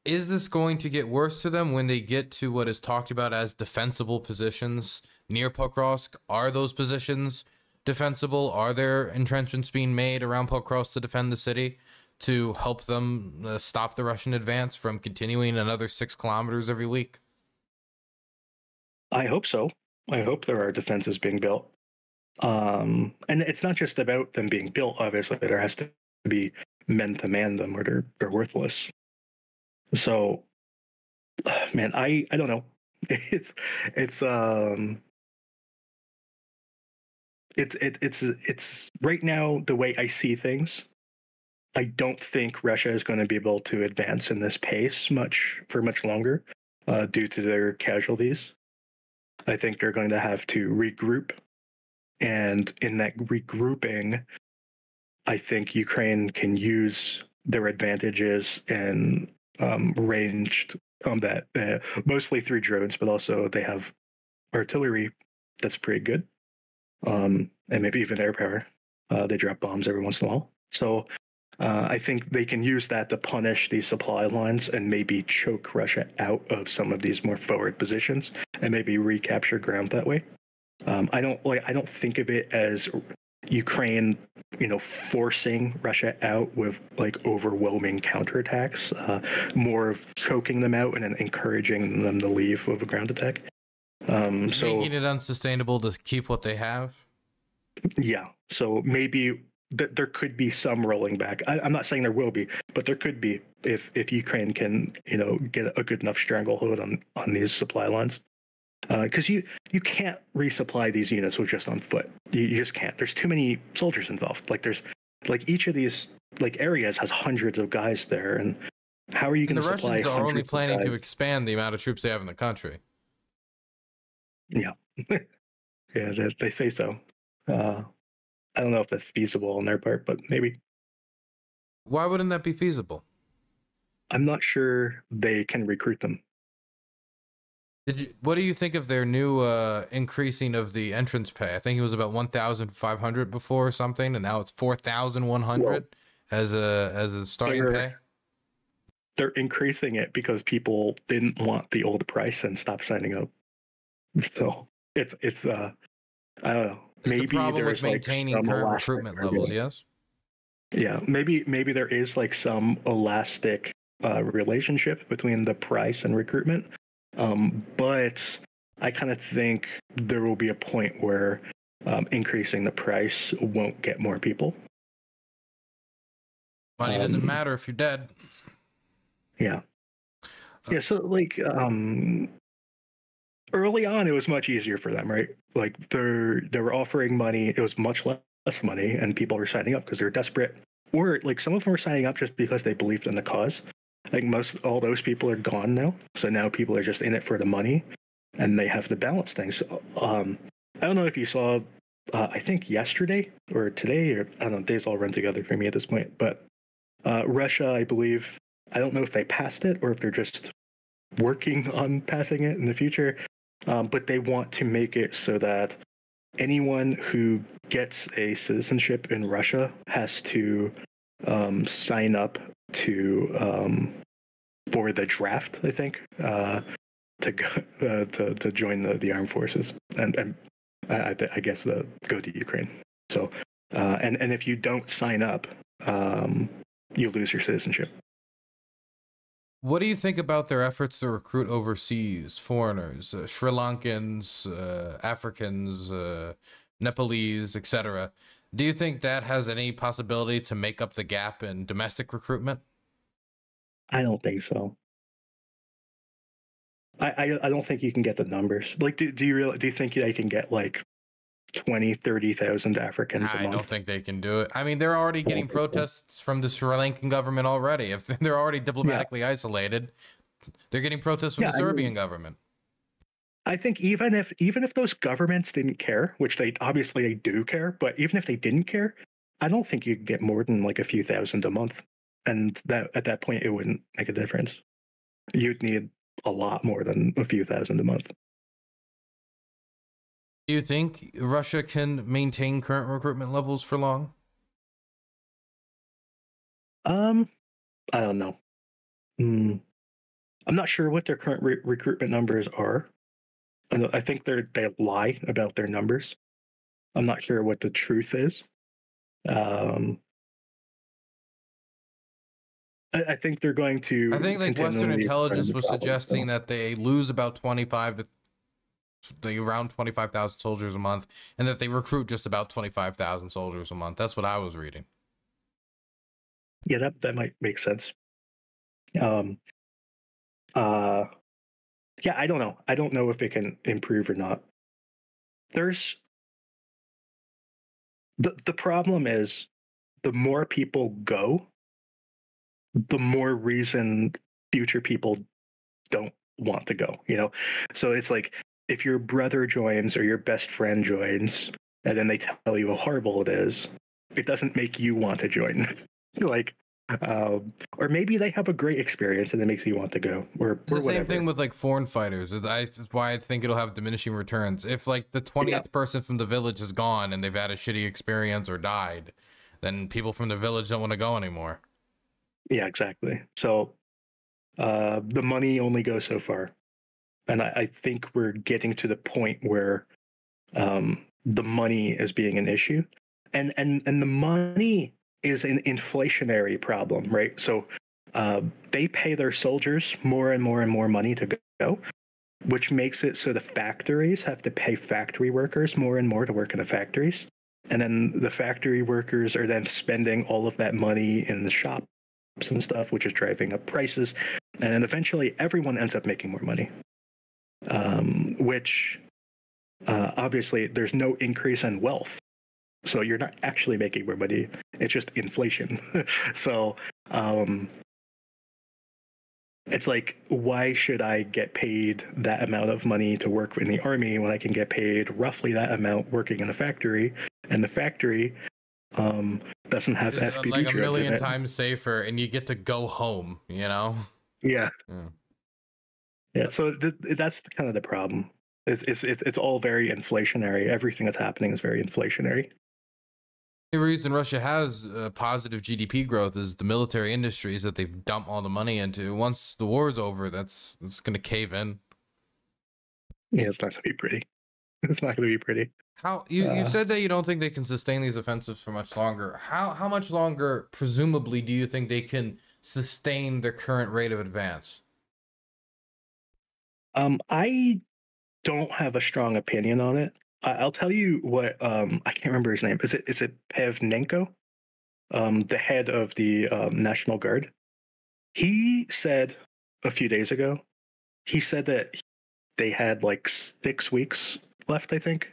Is this going to get worse to them when they get to what is talked about as defensible positions near Pokrovsk? Are those positions defensible? Are there entrenchments being made around Pokrovsk to defend the city to help them stop the Russian advance from continuing another 6 kilometers every week? I hope so. I hope there are defenses being built. And it's not just about them being built, obviously. There has to be men to man them, or they're worthless. So, man, I don't know. It's it's um it's right now the way I see things. I don't think Russia is going to be able to advance in this pace much longer, due to their casualties. I think they're going to have to regroup, and in that regrouping, I think Ukraine can use their advantages in ranged combat, mostly through drones, but also they have artillery that's pretty good, and maybe even air power. They drop bombs every once in a while. So I think they can use that to punish these supply lines and maybe choke Russia out of some of these more forward positions and maybe recapture ground that way. I don't think of it as Ukraine, forcing Russia out with like overwhelming counterattacks. More of choking them out and then encouraging them to leave with a ground attack. So making it unsustainable to keep what they have. yeah, so maybe there could be some rolling back. I'm not saying there will be, but there could be if Ukraine can get a good enough stranglehold on these supply lines. Because you can't resupply these units with just on foot. You just can't. There's too many soldiers involved. Like there's like each of these like areas has hundreds of guys there, and how are you going to supply? The Russians are only hundreds of planning to guys? expand the amount of troops they have in the country. Yeah, yeah, they say so. I don't know if that's feasible on their part, but maybe. Why wouldn't that be feasible? I'm not sure they can recruit them. What do you think of their new increasing of the entrance pay? I think it was about 1,500 before or something, and now it's 4,100 as a starting pay. They're increasing it because people didn't want the old price and stopped signing up. So it's I don't know. Maybe the problem with maintaining like current recruitment levels. Yes. Yeah, maybe there is like some elastic relationship between the price and recruitment. But I kind of think there will be a point where increasing the price won't get more people. Money doesn't matter if you're dead. Yeah. Yeah. So like early on, it was much easier for them, right? Like they were offering money. It was much less money, and people were signing up because they're desperate, or like some of them were signing up just because they believed in the cause. Like all those people are gone now. So now people are just in it for the money, and they have to balance things. I don't know if you saw, I think yesterday or today, or I don't know, days all run together for me at this point, but Russia, I believe, I don't know if they passed it or if they're just working on passing it in the future, but they want to make it so that anyone who gets a citizenship in Russia has to sign up to for the draft, I think, to join the armed forces, and I guess go to Ukraine. So and if you don't sign up, you lose your citizenship. What do you think about their efforts to recruit overseas foreigners, Sri Lankans, Africans, Nepalese, etc.? Do you think that has any possibility to make up the gap in domestic recruitment? I don't think so. I don't think you can get the numbers. Like, do you think they can get like 20,000-30,000 Africans a month? I don't think they can do it. I mean, they're already getting protests from the Sri Lankan government already. If they're already diplomatically isolated, they're getting protests from the Serbian government. I think even if those governments didn't care, which they obviously do care, but even if they didn't care, I don't think you'd get more than like a few thousand a month, and that at that point it wouldn't make a difference. You'd need a lot more than a few thousand a month. Do you think Russia can maintain current recruitment levels for long? I don't know. I'm not sure what their current recruitment numbers are. I think they lie about their numbers. I'm not sure what the truth is. I think they're going to. I think like Western intelligence was suggesting that they lose about around 25,000 soldiers a month, and that they recruit just about 25,000 soldiers a month. That's what I was reading. Yeah, that might make sense. Yeah, I don't know. I don't know if it can improve or not. There's the problem is the more people go, the more reason future people don't want to go, you know? So it's like if your brother joins or your best friend joins and then they tell you how horrible it is, it doesn't make you want to join. like or maybe they have a great experience and it makes you want to go or It's the same whatever. thing with like foreign fighters. That's why I think it'll have diminishing returns. If like the 20th person from the village is gone and they've had a shitty experience or died, then people from the village don't want to go anymore. Yeah, exactly. So the money only goes so far. And I think we're getting to the point where the money is being an issue. And the money is an inflationary problem, right? So they pay their soldiers more and more and more money to go, which makes it so the factories have to pay factory workers more and more to work in the factories. And then the factory workers are then spending all of that money in the shops and stuff, which is driving up prices. And then eventually everyone ends up making more money, which obviously there's no increase in wealth. So you're not actually making more money. It's just inflation. So it's like, why should I get paid that amount of money to work in the army when I can get paid roughly that amount working in a factory? And the factory doesn't have It's FPV like a drones in million it. times safer, and you get to go home, you know? Yeah. Yeah. Yeah. So that's kind of the problem. It's all very inflationary. Everything that's happening is very inflationary. The reason Russia has positive GDP growth is the military industries that they've dumped all the money into. Once the war's over, it's going to cave in. Yeah, it's not going to be pretty. It's not going to be pretty. How you said that you don't think they can sustain these offensives for much longer. How much longer, presumably, do you think they can sustain their current rate of advance? I don't have a strong opinion on it. I'll tell you what. I can't remember his name. Is it Pevnenko? The head of the National Guard. He said a few days ago. He said that they had like 6 weeks left, I think,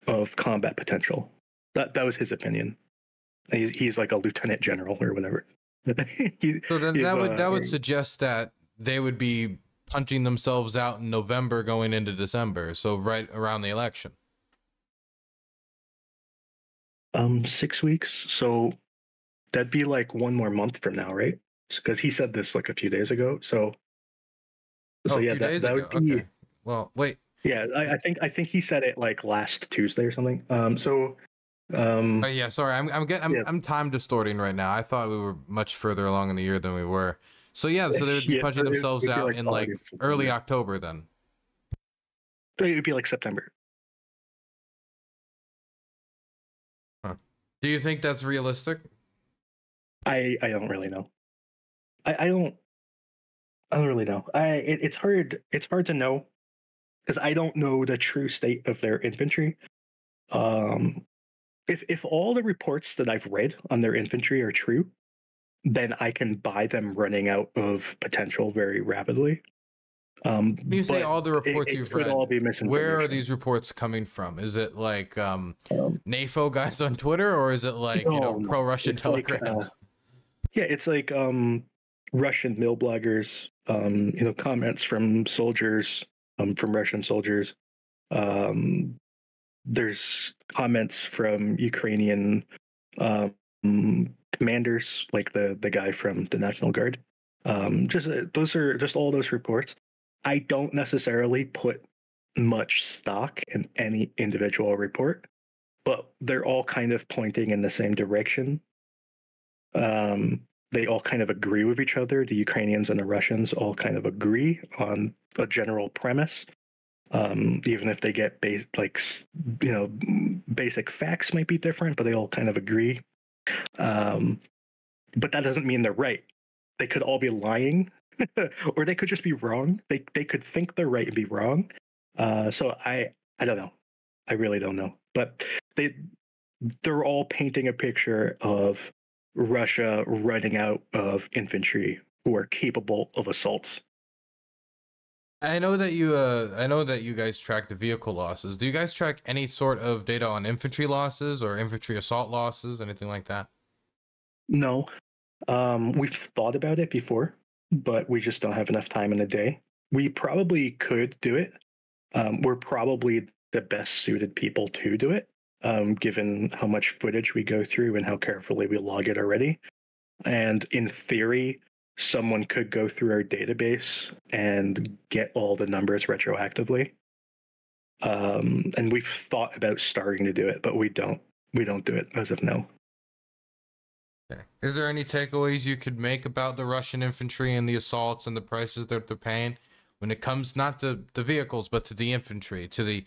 of combat potential. That was his opinion. He's like a lieutenant general or whatever. So then that would suggest that they would be punching themselves out in November going into December, so right around the election. 6 weeks. So that'd be like one more month from now, right? Because he said this like a few days ago. So yeah, that would be. Okay. Well, wait. Yeah, I think he said it like last Tuesday or something. Oh, yeah, sorry, I'm time distorting right now. I thought we were much further along in the year than we were. So yeah, so they would be punching themselves out like in like early October then. It would be like September. Huh. Do you think that's realistic? I don't really know. I don't really know. It's hard to know because I don't know the true state of their infantry. If all the reports that I've read on their infantry are true, then I can buy them running out of potential very rapidly. When you say all the reports you've read, where are these reports coming from? Is it like NAFO guys on Twitter, or is it like pro-Russian telegrams? Yeah, it's like Russian mill bloggers, comments from soldiers, from Russian soldiers. There's comments from Ukrainian commanders, like the guy from the National Guard. Those are just all those reports. I don't necessarily put much stock in any individual report, but they're all kind of pointing in the same direction. They all kind of agree with each other. The Ukrainians and the Russians all kind of agree on a general premise. Even if they get basic facts might be different, but they all kind of agree. But that doesn't mean they're right. They could all be lying, or they could just be wrong. They could think they're right and be wrong. So I don't know. I really don't know. But they're all painting a picture of Russia running out of infantry who are capable of assaults. I know that you guys track the vehicle losses. Do you guys track any sort of data on infantry losses or infantry assault losses, anything like that? No, we've thought about it before, but we just don't have enough time in a day. We probably could do it. We're probably the best suited people to do it, given how much footage we go through and how carefully we log it already. And in theory, someone could go through our database and get all the numbers retroactively. And we've thought about starting to do it, but we don't do it as of now. Okay. Is there any takeaways you could make about the Russian infantry and the assaults and the prices that they're paying when it comes not to the vehicles but to the infantry, to the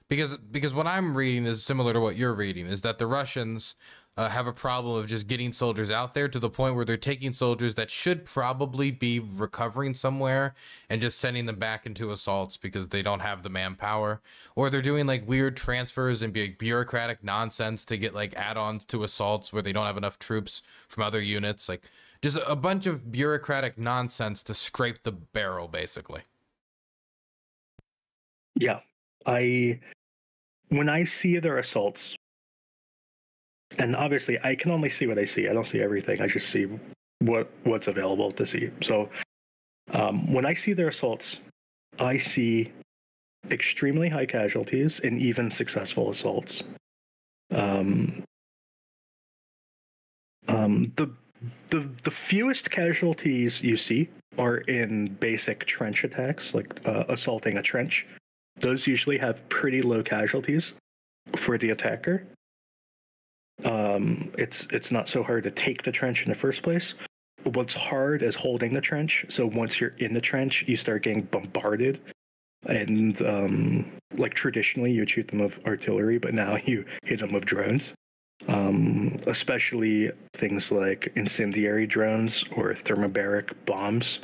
because what I'm reading is similar to what you're reading, is that the Russians have a problem of just getting soldiers out there to the point where they're taking soldiers that should probably be recovering somewhere and just sending them back into assaults because they don't have the manpower, or they're doing like weird transfers and bureaucratic nonsense to get like add-ons to assaults where they don't have enough troops from other units, like just a bunch of bureaucratic nonsense to scrape the barrel basically. Yeah, when I see their assaults, and obviously I can only see what I see. I don't see everything. I just see what's available to see. So when I see their assaults, I see extremely high casualties and even successful assaults. The fewest casualties you see are in basic trench attacks, like assaulting a trench. Those usually have pretty low casualties for the attacker. It's not so hard to take the trench in the first place. What's hard is holding the trench. So once you're in the trench, you start getting bombarded. And like traditionally, you shoot them with artillery, but now you hit them with drones. Especially things like incendiary drones or thermobaric bombs,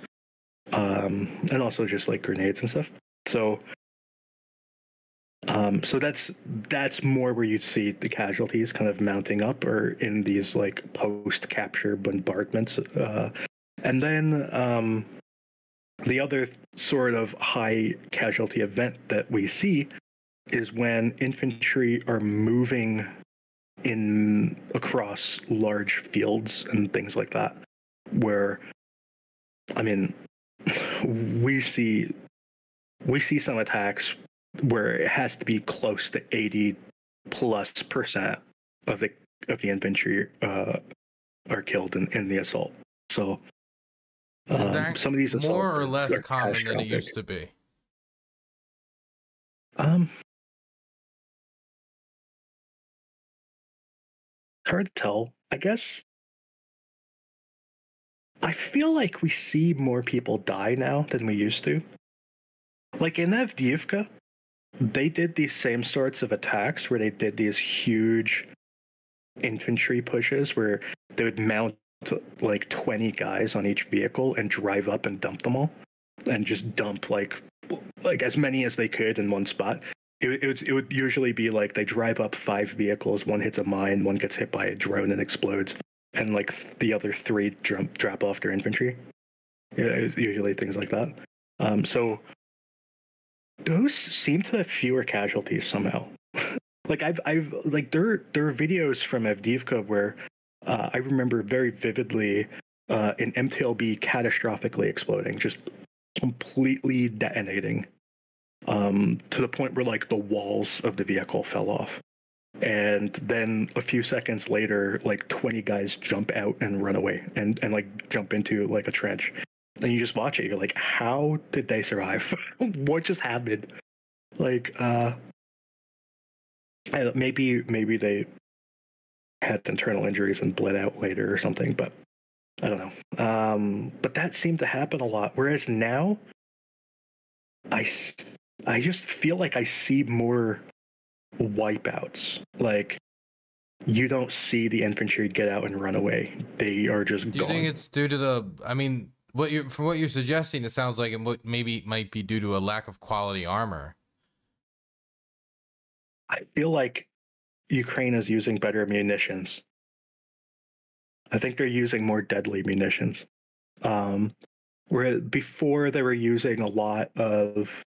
and also just like grenades and stuff. So that's more where you see the casualties kind of mounting up, or in these like post-capture bombardments. And then the other sort of high casualty event that we see is when infantry are moving in across large fields and things like that, where, I mean, we see some attacks where it has to be close to 80+% of the infantry are killed in the assault. So some of these assaults more or less are common than it used to be? Hard to tell. I guess I feel like we see more people die now than we used to. Like in Avdiivka, they did these same sorts of attacks where they did these huge infantry pushes where they would mount like 20 guys on each vehicle and drive up and dump them all, and just dump like as many as they could in one spot. It would usually be like they drive up 5 vehicles, one hits a mine, one gets hit by a drone and explodes, and like the other 3 drop off their infantry. It's usually things like that. So those seem to have fewer casualties somehow. Like I've like there are videos from Avdiivka where I remember very vividly an MTLB catastrophically exploding, just completely detonating, to the point where like the walls of the vehicle fell off. And then a few seconds later, like 20 guys jump out and run away and like jump into like a trench. And you just watch it. You're like, how did they survive? What just happened? Like, maybe they had internal injuries and bled out later or something, but I don't know. But that seemed to happen a lot. Whereas now, I just feel like I see more wipeouts. Like, you don't see the infantry get out and run away. They are just gone. Do you think it's due to the, I mean, from what you're suggesting, it sounds like it might be due to a lack of quality armor. I feel like Ukraine is using better munitions. I think they're using more deadly munitions. Where before they were using a lot of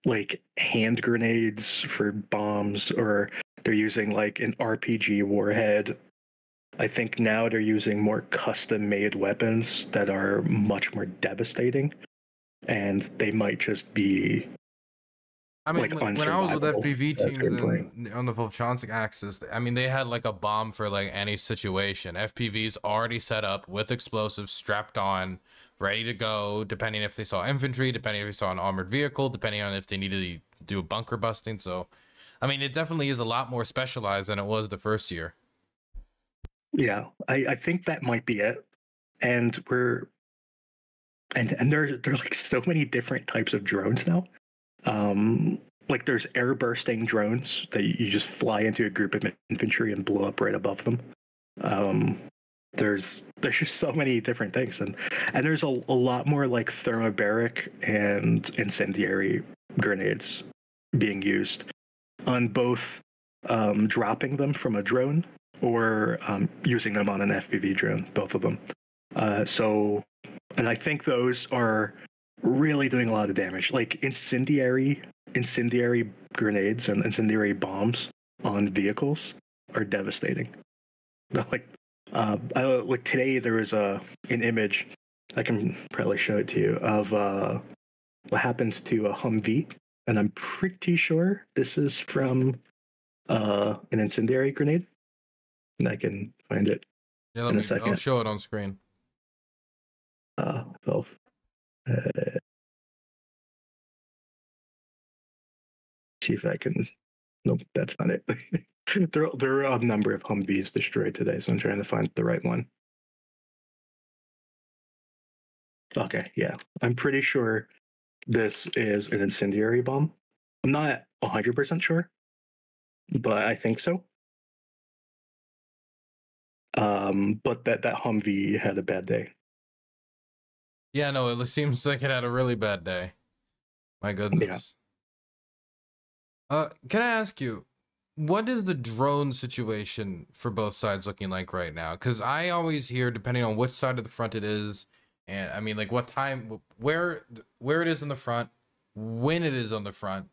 like hand grenades for bombs, or they're using like an RPG warhead. I think now they're using more custom made weapons that are much more devastating, and they might just be I mean, like when I was with unsurvivable FPV as teams gameplay. on the Volchansk axis, I mean, they had like a bomb for like any situation. FPVs already set up with explosives strapped on, ready to go, depending if they saw infantry, depending if they saw an armored vehicle, depending on if they needed to do a bunker busting. So, I mean, it definitely is a lot more specialized than it was the first year. Yeah, I think that might be it. And we're and there's like so many different types of drones now. Like there's air bursting drones that you just fly into a group of infantry and blow up right above them. Um, there's just so many different things, and there's a lot more like thermobaric and incendiary grenades being used on both dropping them from a drone or using them on an FPV drone, both of them. So, and I think those are really doing a lot of damage. Like incendiary grenades and incendiary bombs on vehicles are devastating. Like, like today there was an image, I can probably show it to you, of what happens to a Humvee, and I'm pretty sure this is from an incendiary grenade. And I can find it Yeah, in a I'll second. show it on screen. Well, see if I can. Nope, that's not it. there are a number of Humvees destroyed today, so I'm trying to find the right one. Okay, yeah, I'm pretty sure this is an incendiary bomb. I'm not 100% sure, but I think so. But that Humvee had a bad day. Yeah, no, it seems like it had a really bad day. My goodness. Can I ask you, what is the drone situation for both sides looking like right now? Because I always hear, depending on which side of the front it is, and I mean, like what time, where it is in the front, when it is on the front,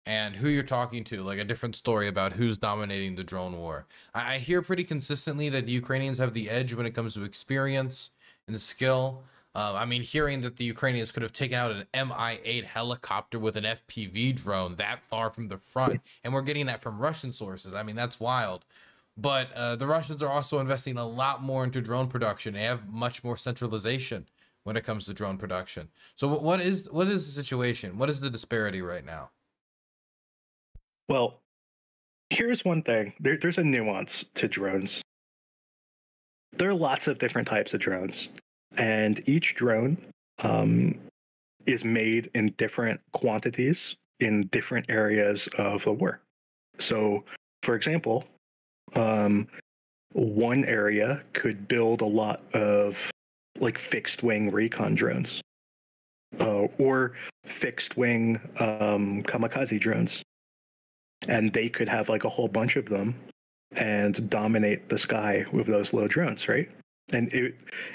and who you're talking to, like a different story about who's dominating the drone war. I hear pretty consistently that the Ukrainians have the edge when it comes to experience and skill. I mean, hearing that the Ukrainians could have taken out an Mi-8 helicopter with an FPV drone that far from the front, and we're getting that from Russian sources. I mean, that's wild. But the Russians are also investing a lot more into drone production. They have much more centralization when it comes to drone production. So what is the situation? What is the disparity right now? Well, here's one thing. There's a nuance to drones. There are lots of different types of drones, and each drone is made in different quantities in different areas of the war. So, for example, one area could build a lot of like fixed wing recon drones, or fixed wing kamikaze drones, and they could have like a whole bunch of them and dominate the sky with those low drones, right? And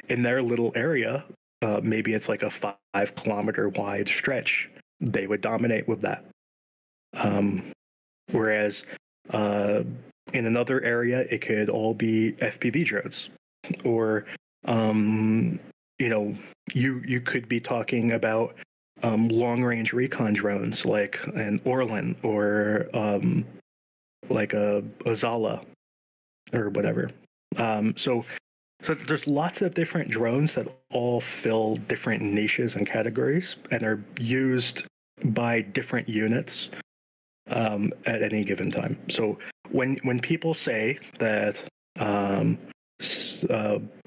in their little area, maybe it's like a 5-kilometer wide stretch, they would dominate with that. Whereas in another area, it could all be FPV drones, or you could be talking about long range recon drones like an Orlan or like a Zala or whatever. So there's lots of different drones that all fill different niches and categories and are used by different units at any given time. So when people say that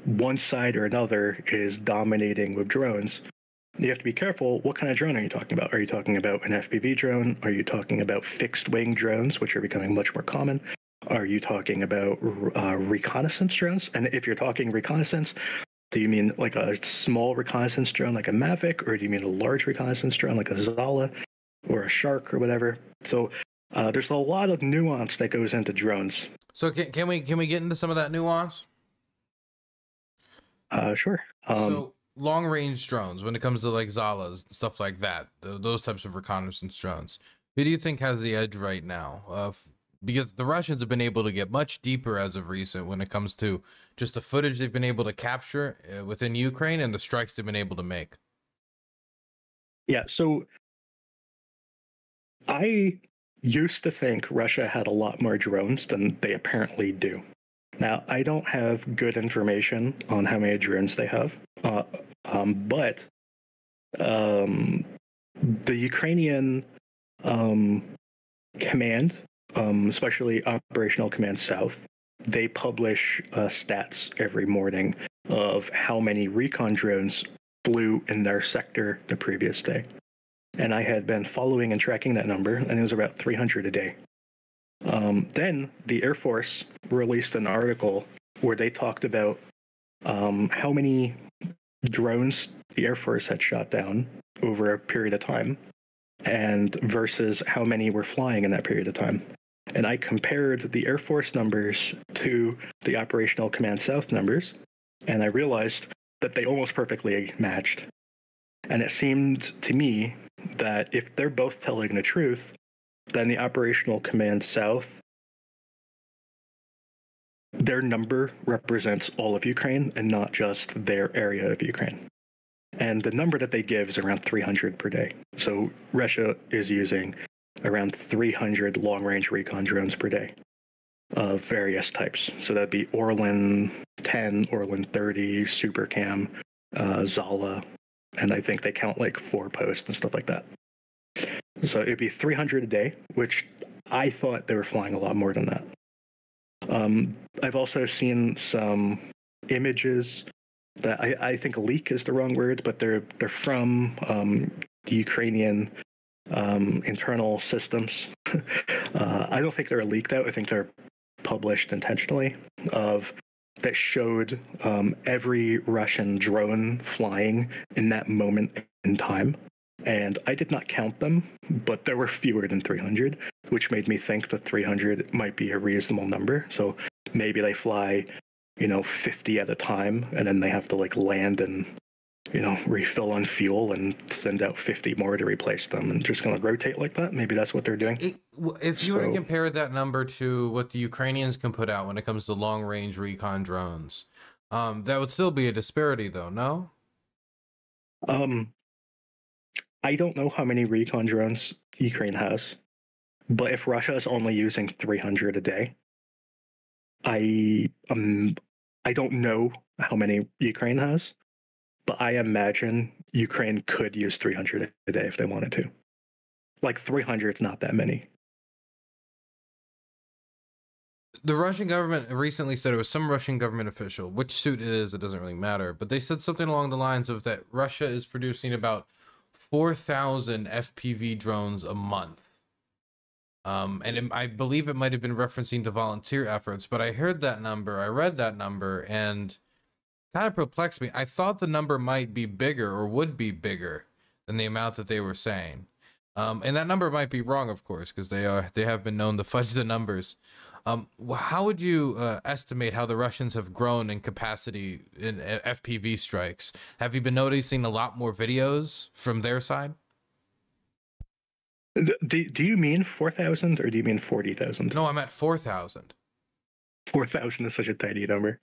one side or another is dominating with drones, you have to be careful. What kind of drone are you talking about? Are you talking about an FPV drone? Are you talking about fixed wing drones, which are becoming much more common? Are you talking about reconnaissance drones? And if you're talking reconnaissance, do you mean like a small reconnaissance drone like a Mavic, or do you mean a large reconnaissance drone like a Zala or a Shark or whatever? So there's a lot of nuance that goes into drones. So can we get into some of that nuance? Sure. So long range drones, when it comes to like Zalas and stuff like that, those types of reconnaissance drones, who do you think has the edge right now? Because the Russians have been able to get much deeper as of recent when it comes to just the footage they've been able to capture within Ukraine and the strikes they've been able to make. Yeah, so I used to think Russia had a lot more drones than they apparently do. Now, I don't have good information on how many drones they have, but the Ukrainian command, especially Operational Command South, they publish stats every morning of how many recon drones flew in their sector the previous day. And I had been following and tracking that number, and it was about 300 a day. Then the Air Force released an article where they talked about how many drones the Air Force had shot down over a period of time, and versus how many were flying in that period of time. And I compared the Air Force numbers to the Operational Command South numbers, and I realized that they almost perfectly matched. And it seemed to me that if they're both telling the truth, then the Operational Command South, their number represents all of Ukraine and not just their area of Ukraine. And the number that they give is around 300 per day. So Russia is using around 300 long-range recon drones per day of various types. So that'd be Orlan 10, Orlan 30, SuperCam, Zala, and I think they count like 4-post and stuff like that. So it'd be 300 a day, which I thought they were flying a lot more than that. I've also seen some images that I think leak is the wrong word, but they're from the Ukrainian internal systems. I don't think they're leaked out. I think they're published intentionally that showed every Russian drone flying in that moment in time. And I did not count them, but there were fewer than 300, which made me think that 300 might be a reasonable number. So maybe they fly, 50 at a time, and then they have to like land and, refill on fuel and send out 50 more to replace them, and just kind of rotate like that. Maybe that's what they're doing. If you were to compare that number to what the Ukrainians can put out when it comes to long-range recon drones, that would still be a disparity, though, no? I don't know how many recon drones Ukraine has, but if Russia is only using 300 a day, I don't know how many Ukraine has, but I imagine Ukraine could use 300 a day if they wanted to. Like 300 is not that many. The Russian government recently said, it was some Russian government official, which suit it is, it doesn't really matter, but they said something along the lines of that Russia is producing about 4,000 FPV drones a month. I believe it might have been referencing to volunteer efforts, but I heard that number, I read that number, and kind of perplexed me. I thought the number might be bigger or would be bigger than the amount that they were saying. And that number might be wrong, of course, because they have been known to fudge the numbers. How would you estimate how the Russians have grown in capacity in FPV strikes? Have you been noticing a lot more videos from their side? Do you mean 4,000 or do you mean 40,000? No, I'm at 4,000. 4,000 is such a tiny number.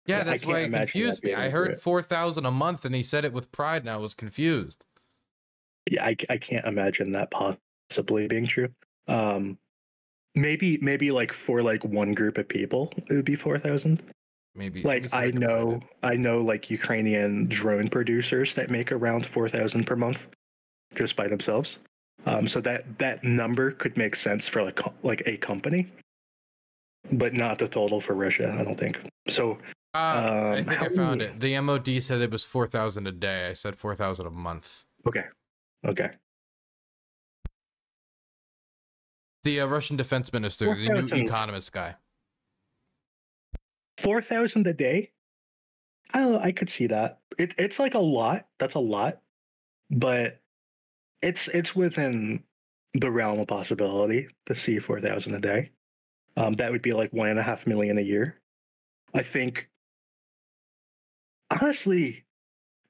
Yeah, that's why it confused me. I heard 4,000 a month, and he said it with pride, and I was confused. Yeah, I can't imagine that possibly being true. Maybe like for like one group of people, it would be 4,000. Maybe. Like I know like Ukrainian drone producers that make around 4,000 per month just by themselves. So that number could make sense for like a company, but not the total for Russia, I don't think. So I think I found it. The MOD said it was 4,000 a day. I said 4,000 a month. Okay. The Russian defense minister, the new economist guy. 4,000 a day? I could see that. It's like a lot. That's a lot, but it's within the realm of possibility to see 4,000 a day. That would be like $1.5 million a year. I think, honestly,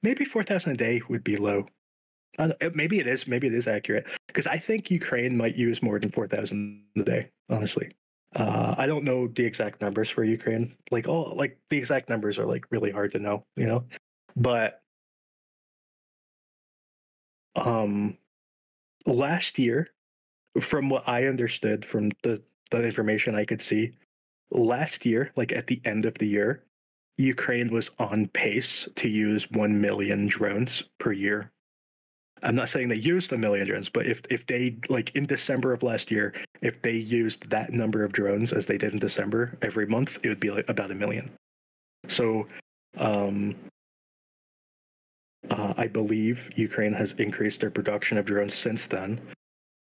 maybe 4,000 a day would be low. Maybe it is. Maybe it is accurate, because I think Ukraine might use more than 4,000 a day. Honestly, I don't know the exact numbers for Ukraine. Like the exact numbers are like really hard to know, you know. But last year, from what I understood from the information I could see, last year, like at the end of the year, Ukraine was on pace to use 1 million drones per year. I'm not saying they used 1 million drones, but if they, like in December of last year, if they used that number of drones as they did in December every month, it would be like about 1 million. So I believe Ukraine has increased their production of drones since then.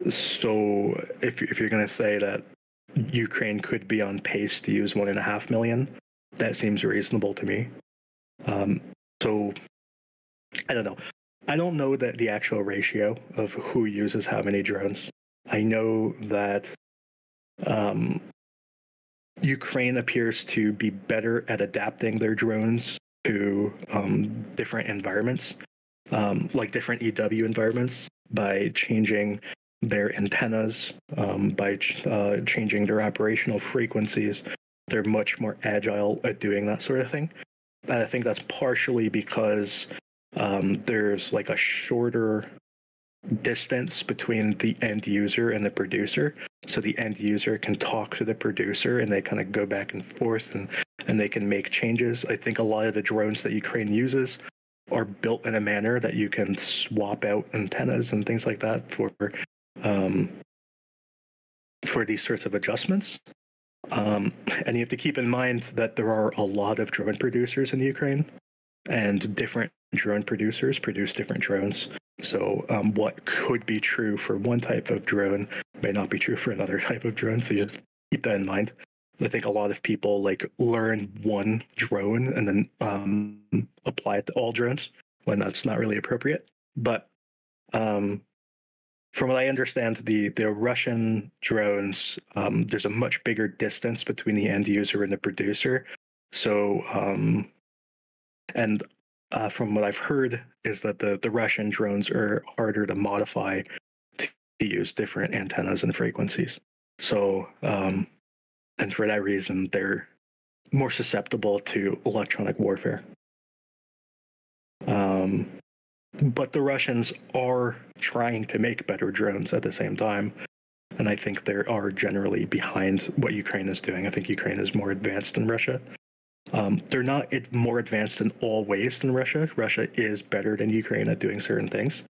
So if you're going to say that Ukraine could be on pace to use 1.5 million, that seems reasonable to me. So I don't know. I don't know that the actual ratio of who uses how many drones. I know that Ukraine appears to be better at adapting their drones to different environments, like different EW environments, by changing their antennas, by changing their operational frequencies. They're much more agile at doing that sort of thing. And I think that's partially because there's like a shorter distance between the end user and the producer, so the end user can talk to the producer and they kind of go back and forth, and they can make changes. I think a lot of the drones that Ukraine uses are built in a manner that you can swap out antennas and things like that for these sorts of adjustments. And you have to keep in mind that there are a lot of drone producers in Ukraine, and different drone producers produce different drones. So what could be true for one type of drone may not be true for another type of drone. So just keep that in mind. I think a lot of people like learn one drone and then apply it to all drones when that's not really appropriate. But from what I understand, the Russian drones, there's a much bigger distance between the end user and the producer. So from what I've heard is that the Russian drones are harder to modify to use different antennas and frequencies. So, and for that reason, they're more susceptible to electronic warfare. But the Russians are trying to make better drones at the same time. And I think they are generally behind what Ukraine is doing. I think Ukraine is more advanced than Russia. They're not more advanced in all ways than Russia. Russia is better than Ukraine at doing certain things.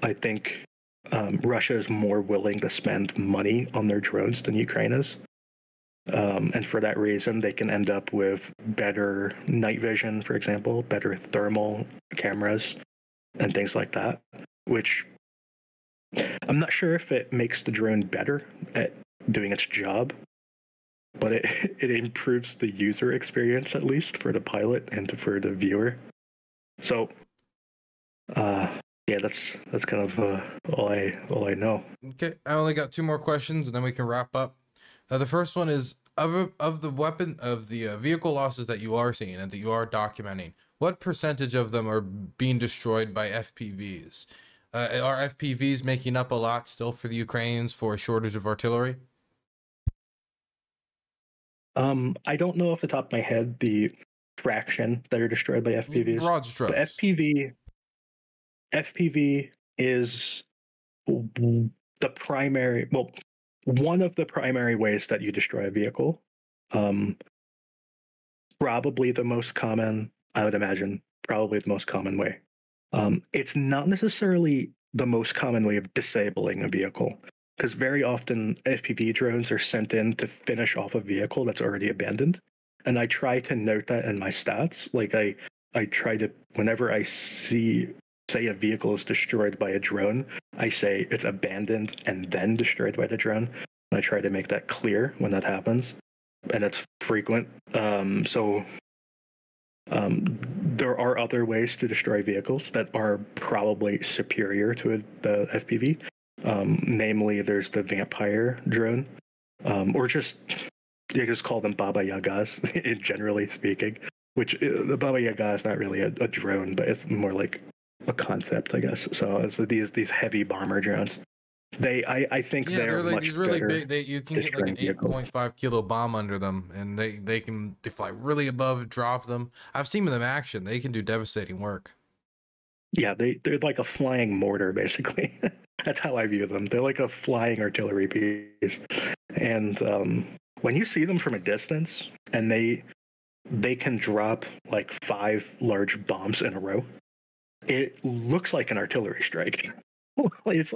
I think Russia is more willing to spend money on their drones than Ukraine is. And for that reason, they can end up with better night vision, for example, better thermal cameras, and things like that, which I'm not sure if it makes the drone better at doing its job, but it improves the user experience, at least for the pilot and for the viewer. So, yeah, that's kind of all I know. Okay, I only got 2 more questions, and then we can wrap up. The first one is of the vehicle losses that you are seeing and that you are documenting, what percentage of them are being destroyed by FPVs? Are FPVs making up a lot still for the Ukrainians for a shortage of artillery? I don't know off the top of my head the fraction that are destroyed by FPVs. Broad strokes. But FPV is the primary, well, one of the primary ways that you destroy a vehicle. Probably the most common, I would imagine, probably the most common way. It's not necessarily the most common way of disabling a vehicle, because very often FPV drones are sent in to finish off a vehicle that's already abandoned. And I try to note that in my stats. Like I try to, whenever I say a vehicle is destroyed by a drone, I say it's abandoned and then destroyed by the drone. And I try to make that clear when that happens. And it's frequent. There are other ways to destroy vehicles that are probably superior to the FPV. Namely, there's the vampire drone, or just you just call them Baba Yagas, generally speaking, which the Baba Yaga is not really a drone, but it's more like a concept, I guess. So it's these heavy bomber drones. I think they're like much these really better big. You can get like an vehicles. 8.5 kilo bomb under them, and they fly really above, drop them. I've seen them in action. They can do devastating work. Yeah, they're like a flying mortar, basically. That's how I view them. They're like a flying artillery piece. And when you see them from a distance, and they can drop like 5 large bombs in a row, it looks like an artillery strike. It's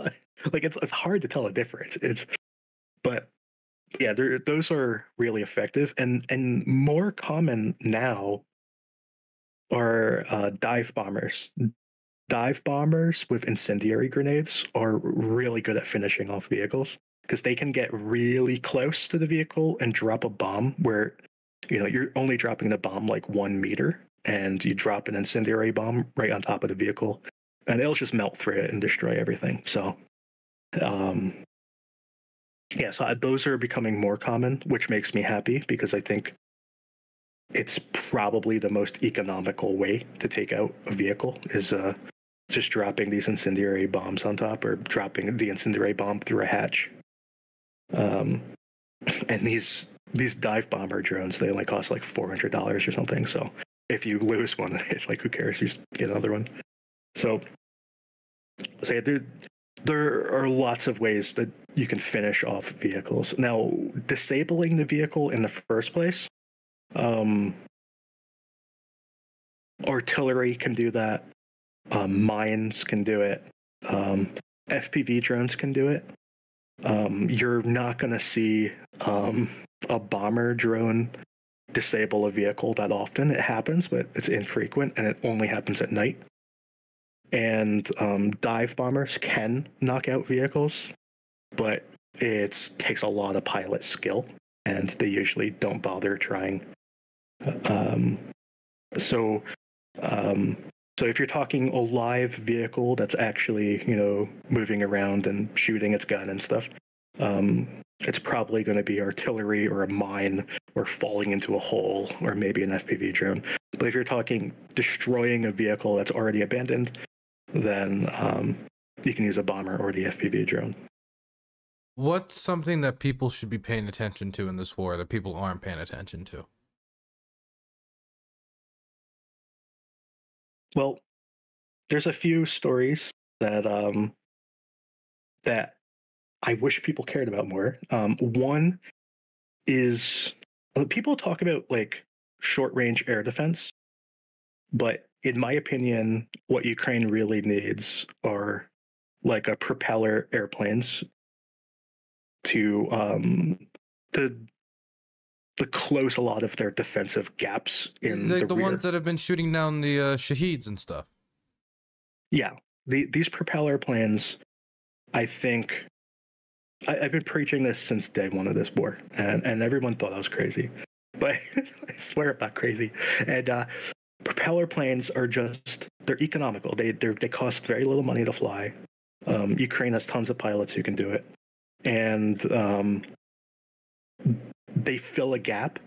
it's hard to tell a difference. But yeah, those are really effective, and more common now are dive bombers. Dive bombers with incendiary grenades are really good at finishing off vehicles because they can get really close to the vehicle and drop a bomb where, you're only dropping the bomb like 1 meter, and you drop an incendiary bomb right on top of the vehicle, and it'll just melt through it and destroy everything. So, so those are becoming more common, which makes me happy because I think it's probably the most economical way to take out a vehicle is just dropping these incendiary bombs on top, or dropping the incendiary bomb through a hatch. And these dive bomber drones, they only cost like $400 or something. So if you lose one, it's like, who cares? You just get another one. So there are lots of ways that you can finish off vehicles. Now, disabling the vehicle in the first place, artillery can do that. Mines can do it. FPV drones can do it. You're not going to see a bomber drone disable a vehicle that often. It happens, but it's infrequent, and it only happens at night. And dive bombers can knock out vehicles, but it takes a lot of pilot skill, and they usually don't bother trying. So if you're talking a live vehicle that's actually, moving around and shooting its gun and stuff, it's probably going to be artillery or a mine or falling into a hole or maybe an FPV drone. But if you're talking destroying a vehicle that's already abandoned, then you can use a bomber or the FPV drone. What's something that people should be paying attention to in this war that people aren't paying attention to? Well, there's a few stories that that I wish people cared about more. One is people talk about like short-range air defense, but in my opinion, what Ukraine really needs are like a propeller airplanes to close a lot of their defensive gaps in the rear. Ones that have been shooting down the Shaheeds and stuff. Yeah, these propeller planes, I think, I've been preaching this since day one of this war, and everyone thought I was crazy, but I swear I'm not crazy. And propeller planes are they're economical. They cost very little money to fly. Ukraine has tons of pilots who can do it, and they fill a gap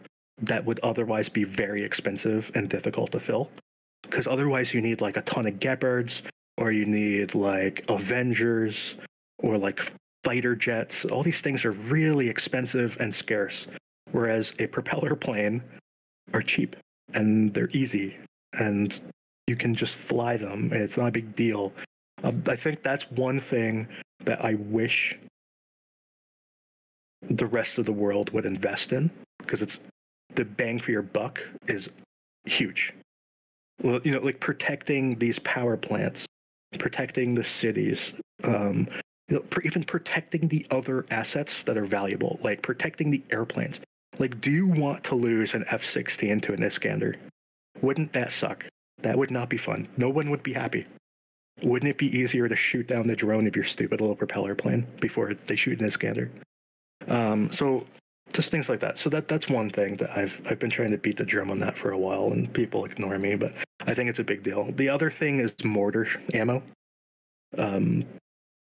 that would otherwise be very expensive and difficult to fill. Because otherwise you need like a ton of Gepards, or you need like Avengers, or like fighter jets. All these things are really expensive and scarce. Whereas a propeller plane are cheap and they're easy, and you can just fly them, and it's not a big deal. I think that's one thing that I wish the rest of the world would invest in, because it's the bang for your buck is huge. Well, like protecting these power plants, protecting the cities, even protecting the other assets that are valuable, like protecting the airplanes. Like, do you want to lose an F-16 to an Iskander? Wouldn't that suck? That would not be fun. No one would be happy. Wouldn't it be easier to shoot down the drone of your stupid little propeller plane before they shoot an Iskander? So just things like that. So that's one thing that I've been trying to beat the drum on that for a while, and people ignore me, but I think it's a big deal. The other thing is mortar ammo.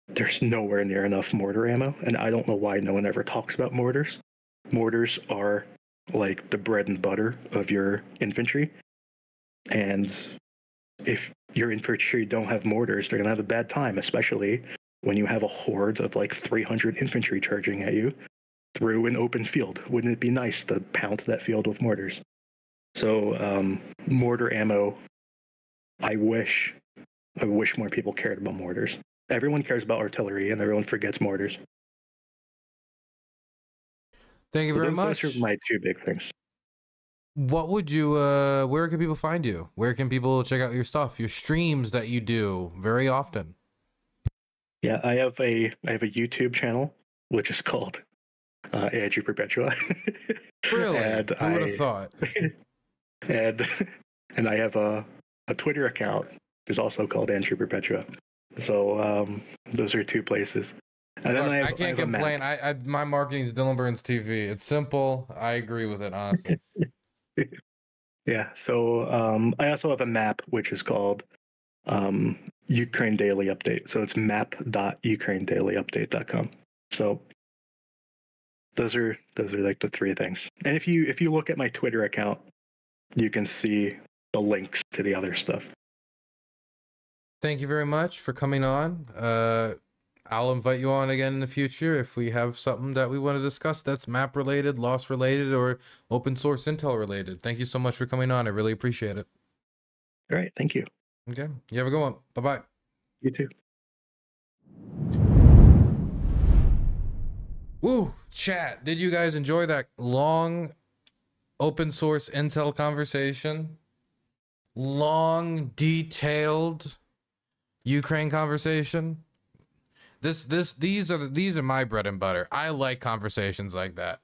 There's nowhere near enough mortar ammo, and I don't know why no one ever talks about mortars. Mortars are like the bread and butter of your infantry. And if your infantry don't have mortars, they're going to have a bad time, especially when you have a horde of like 300 infantry charging at you through an open field. Wouldn't it be nice to pounce that field with mortars? So mortar ammo, I wish more people cared about mortars. Everyone cares about artillery and everyone forgets mortars. Thank you very much. Those are my two big things. What would you, where can people find you? Where can people check out your stuff, your streams that you do very often? Yeah, I have a YouTube channel, which is called Andrew Perpetua. Really? And Who would have thought? And I have a Twitter account, which is also called Andrew Perpetua. So those are two places. And then Look, I can't complain. My marketing is Dylan Burns TV. It's simple. I agree with it, honestly. Yeah. So I also have a map, which is called Ukraine Daily Update. So it's map.ukrainedailyupdate.com. So those are like the three things. And if you look at my Twitter account, you can see the links to the other stuff. Thank you very much for coming on. I'll invite you on again in the future if we have something that we want to discuss that's map related, loss related, or open source intel related. Thank you so much for coming on. I really appreciate it. All right. Thank you. Okay. You have a good one. Bye-bye. You too. Woo, chat. Did you guys enjoy that long open source intel conversation? Long, detailed Ukraine conversation? These are my bread and butter. I like conversations like that.